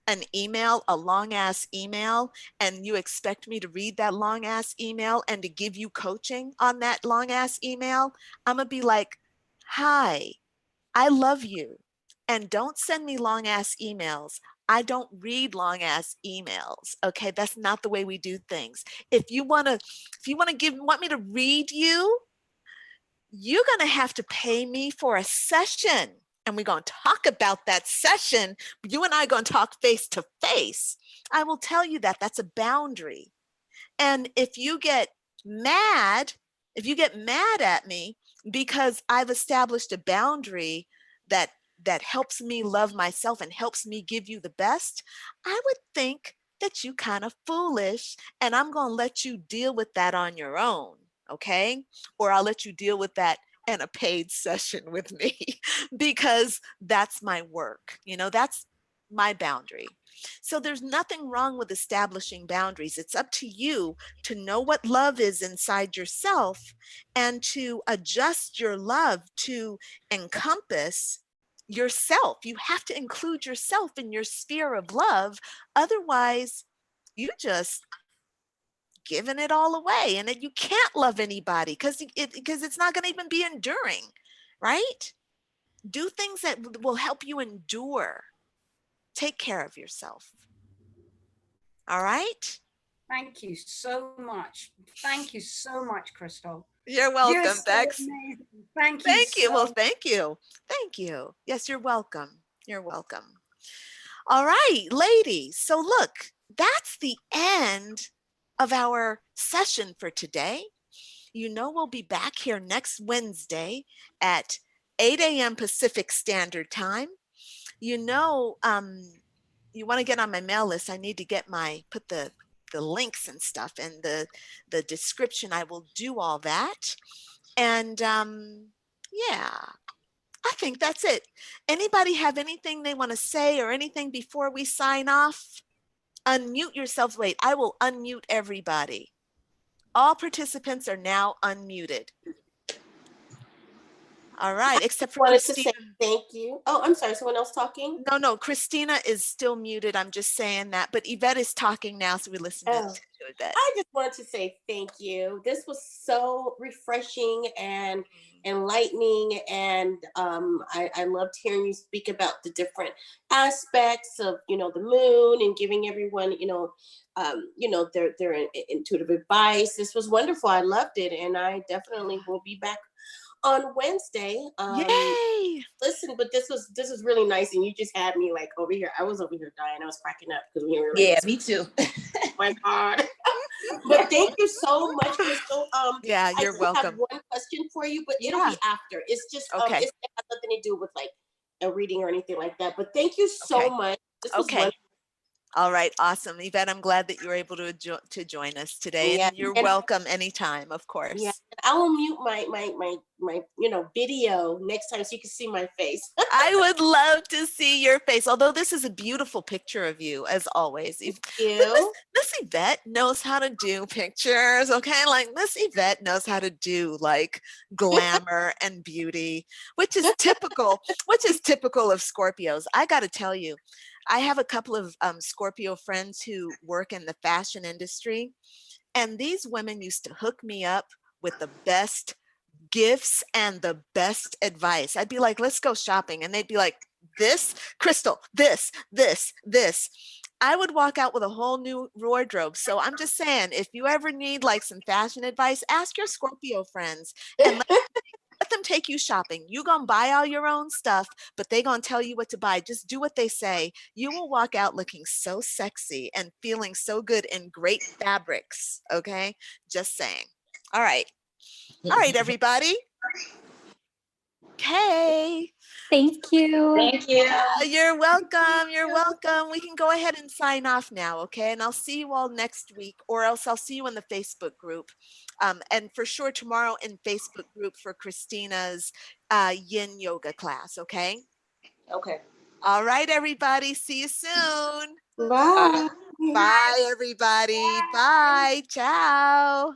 an email, a long ass email, and you expect me to read that long ass email and to give you coaching on that long ass email, I'm gonna be like, hi, I love you. And don't send me long ass emails. I don't read long ass emails. Okay, that's not the way we do things. If you want me to read you, you're going to have to pay me for a session. And we're going to talk about that session. You and I are going to talk face to face. I will tell you that that's a boundary. And if you get mad at me because I've established a boundary that helps me love myself and helps me give you the best, I would think that you kind of foolish, and I'm going to let you deal with that on your own, okay? Or I'll let you deal with that in a paid session with me because that's my work. That's my boundary. So there's nothing wrong with establishing boundaries. It's up to you to know what love is inside yourself and to adjust your love to encompass yourself. You have to include yourself in your sphere of love. Otherwise, you just giving it all away, and you can't love anybody because it's not going to even be enduring, right? Do things that will help you endure. Take care of yourself. All right? Thank you so much. Thank you so much, Crystal. You're welcome, You're so Bex. amazing. Thank you. Thank you. So Well, thank you. Thank you. Yes, you're welcome. You're welcome. All right, ladies. So look, that's the end of our session for today. We'll be back here next Wednesday at 8 a.m. Pacific Standard Time. You want to get on my mail list. I need to put the links and stuff and the description. I will do all that. And yeah, I think that's it. Anybody have anything they want to say or anything before we sign off? Unmute yourselves. Wait, I will unmute everybody. All participants are now unmuted. All right, except for Wanted to Christina. say thank you. Oh, I'm sorry. Someone else talking? No, Christina is still muted. I'm just saying that. But Yvette is talking now, so we listen to Yvette. I just wanted to say thank you. This was so refreshing and enlightening, and I loved hearing you speak about the different aspects of the moon and giving everyone their intuitive advice. This was wonderful. I loved it, and I definitely will be back on Wednesday. Yay! Listen, but this was really nice, and you just had me like over here. I was over here dying. I was cracking up because we were like, Yeah, me too. oh my God. But thank you so much, Crystal. Yeah, you're welcome. I have one question for you, but it'll be after. It's just okay. It has nothing to do with like a reading or anything like that. But thank you so much. This was wonderful. All right, awesome. Yvette, I'm glad that you were able to join us today. And you're welcome anytime, of course. Yeah, I will mute my video next time so you can see my face. I would love to see your face. Although this is a beautiful picture of you, as always. This Yvette knows how to do pictures, okay? Like this Yvette knows how to do like glamour and beauty, which is typical of Scorpios. I got to tell you, I have a couple of Scorpio friends who work in the fashion industry, and these women used to hook me up with the best gifts and the best advice. I'd be like, let's go shopping. And they'd be like, this, Crystal, this. I would walk out with a whole new wardrobe. So I'm just saying, if you ever need like some fashion advice, ask your Scorpio friends and let them take you shopping. You gonna buy all your own stuff, but they gonna tell you what to buy. Just do what they say. You will walk out looking so sexy and feeling so good in great fabrics. Okay, just saying. All right, everybody. Okay. Thank you. Thank you. You're welcome. You're welcome. We can go ahead and sign off now, okay? And I'll see you all next week, or else I'll see you in the Facebook group. And for sure tomorrow in Facebook group for Christina's yin yoga class, okay? Okay. All right, everybody. See you soon. Bye. Bye, everybody. Bye. Ciao.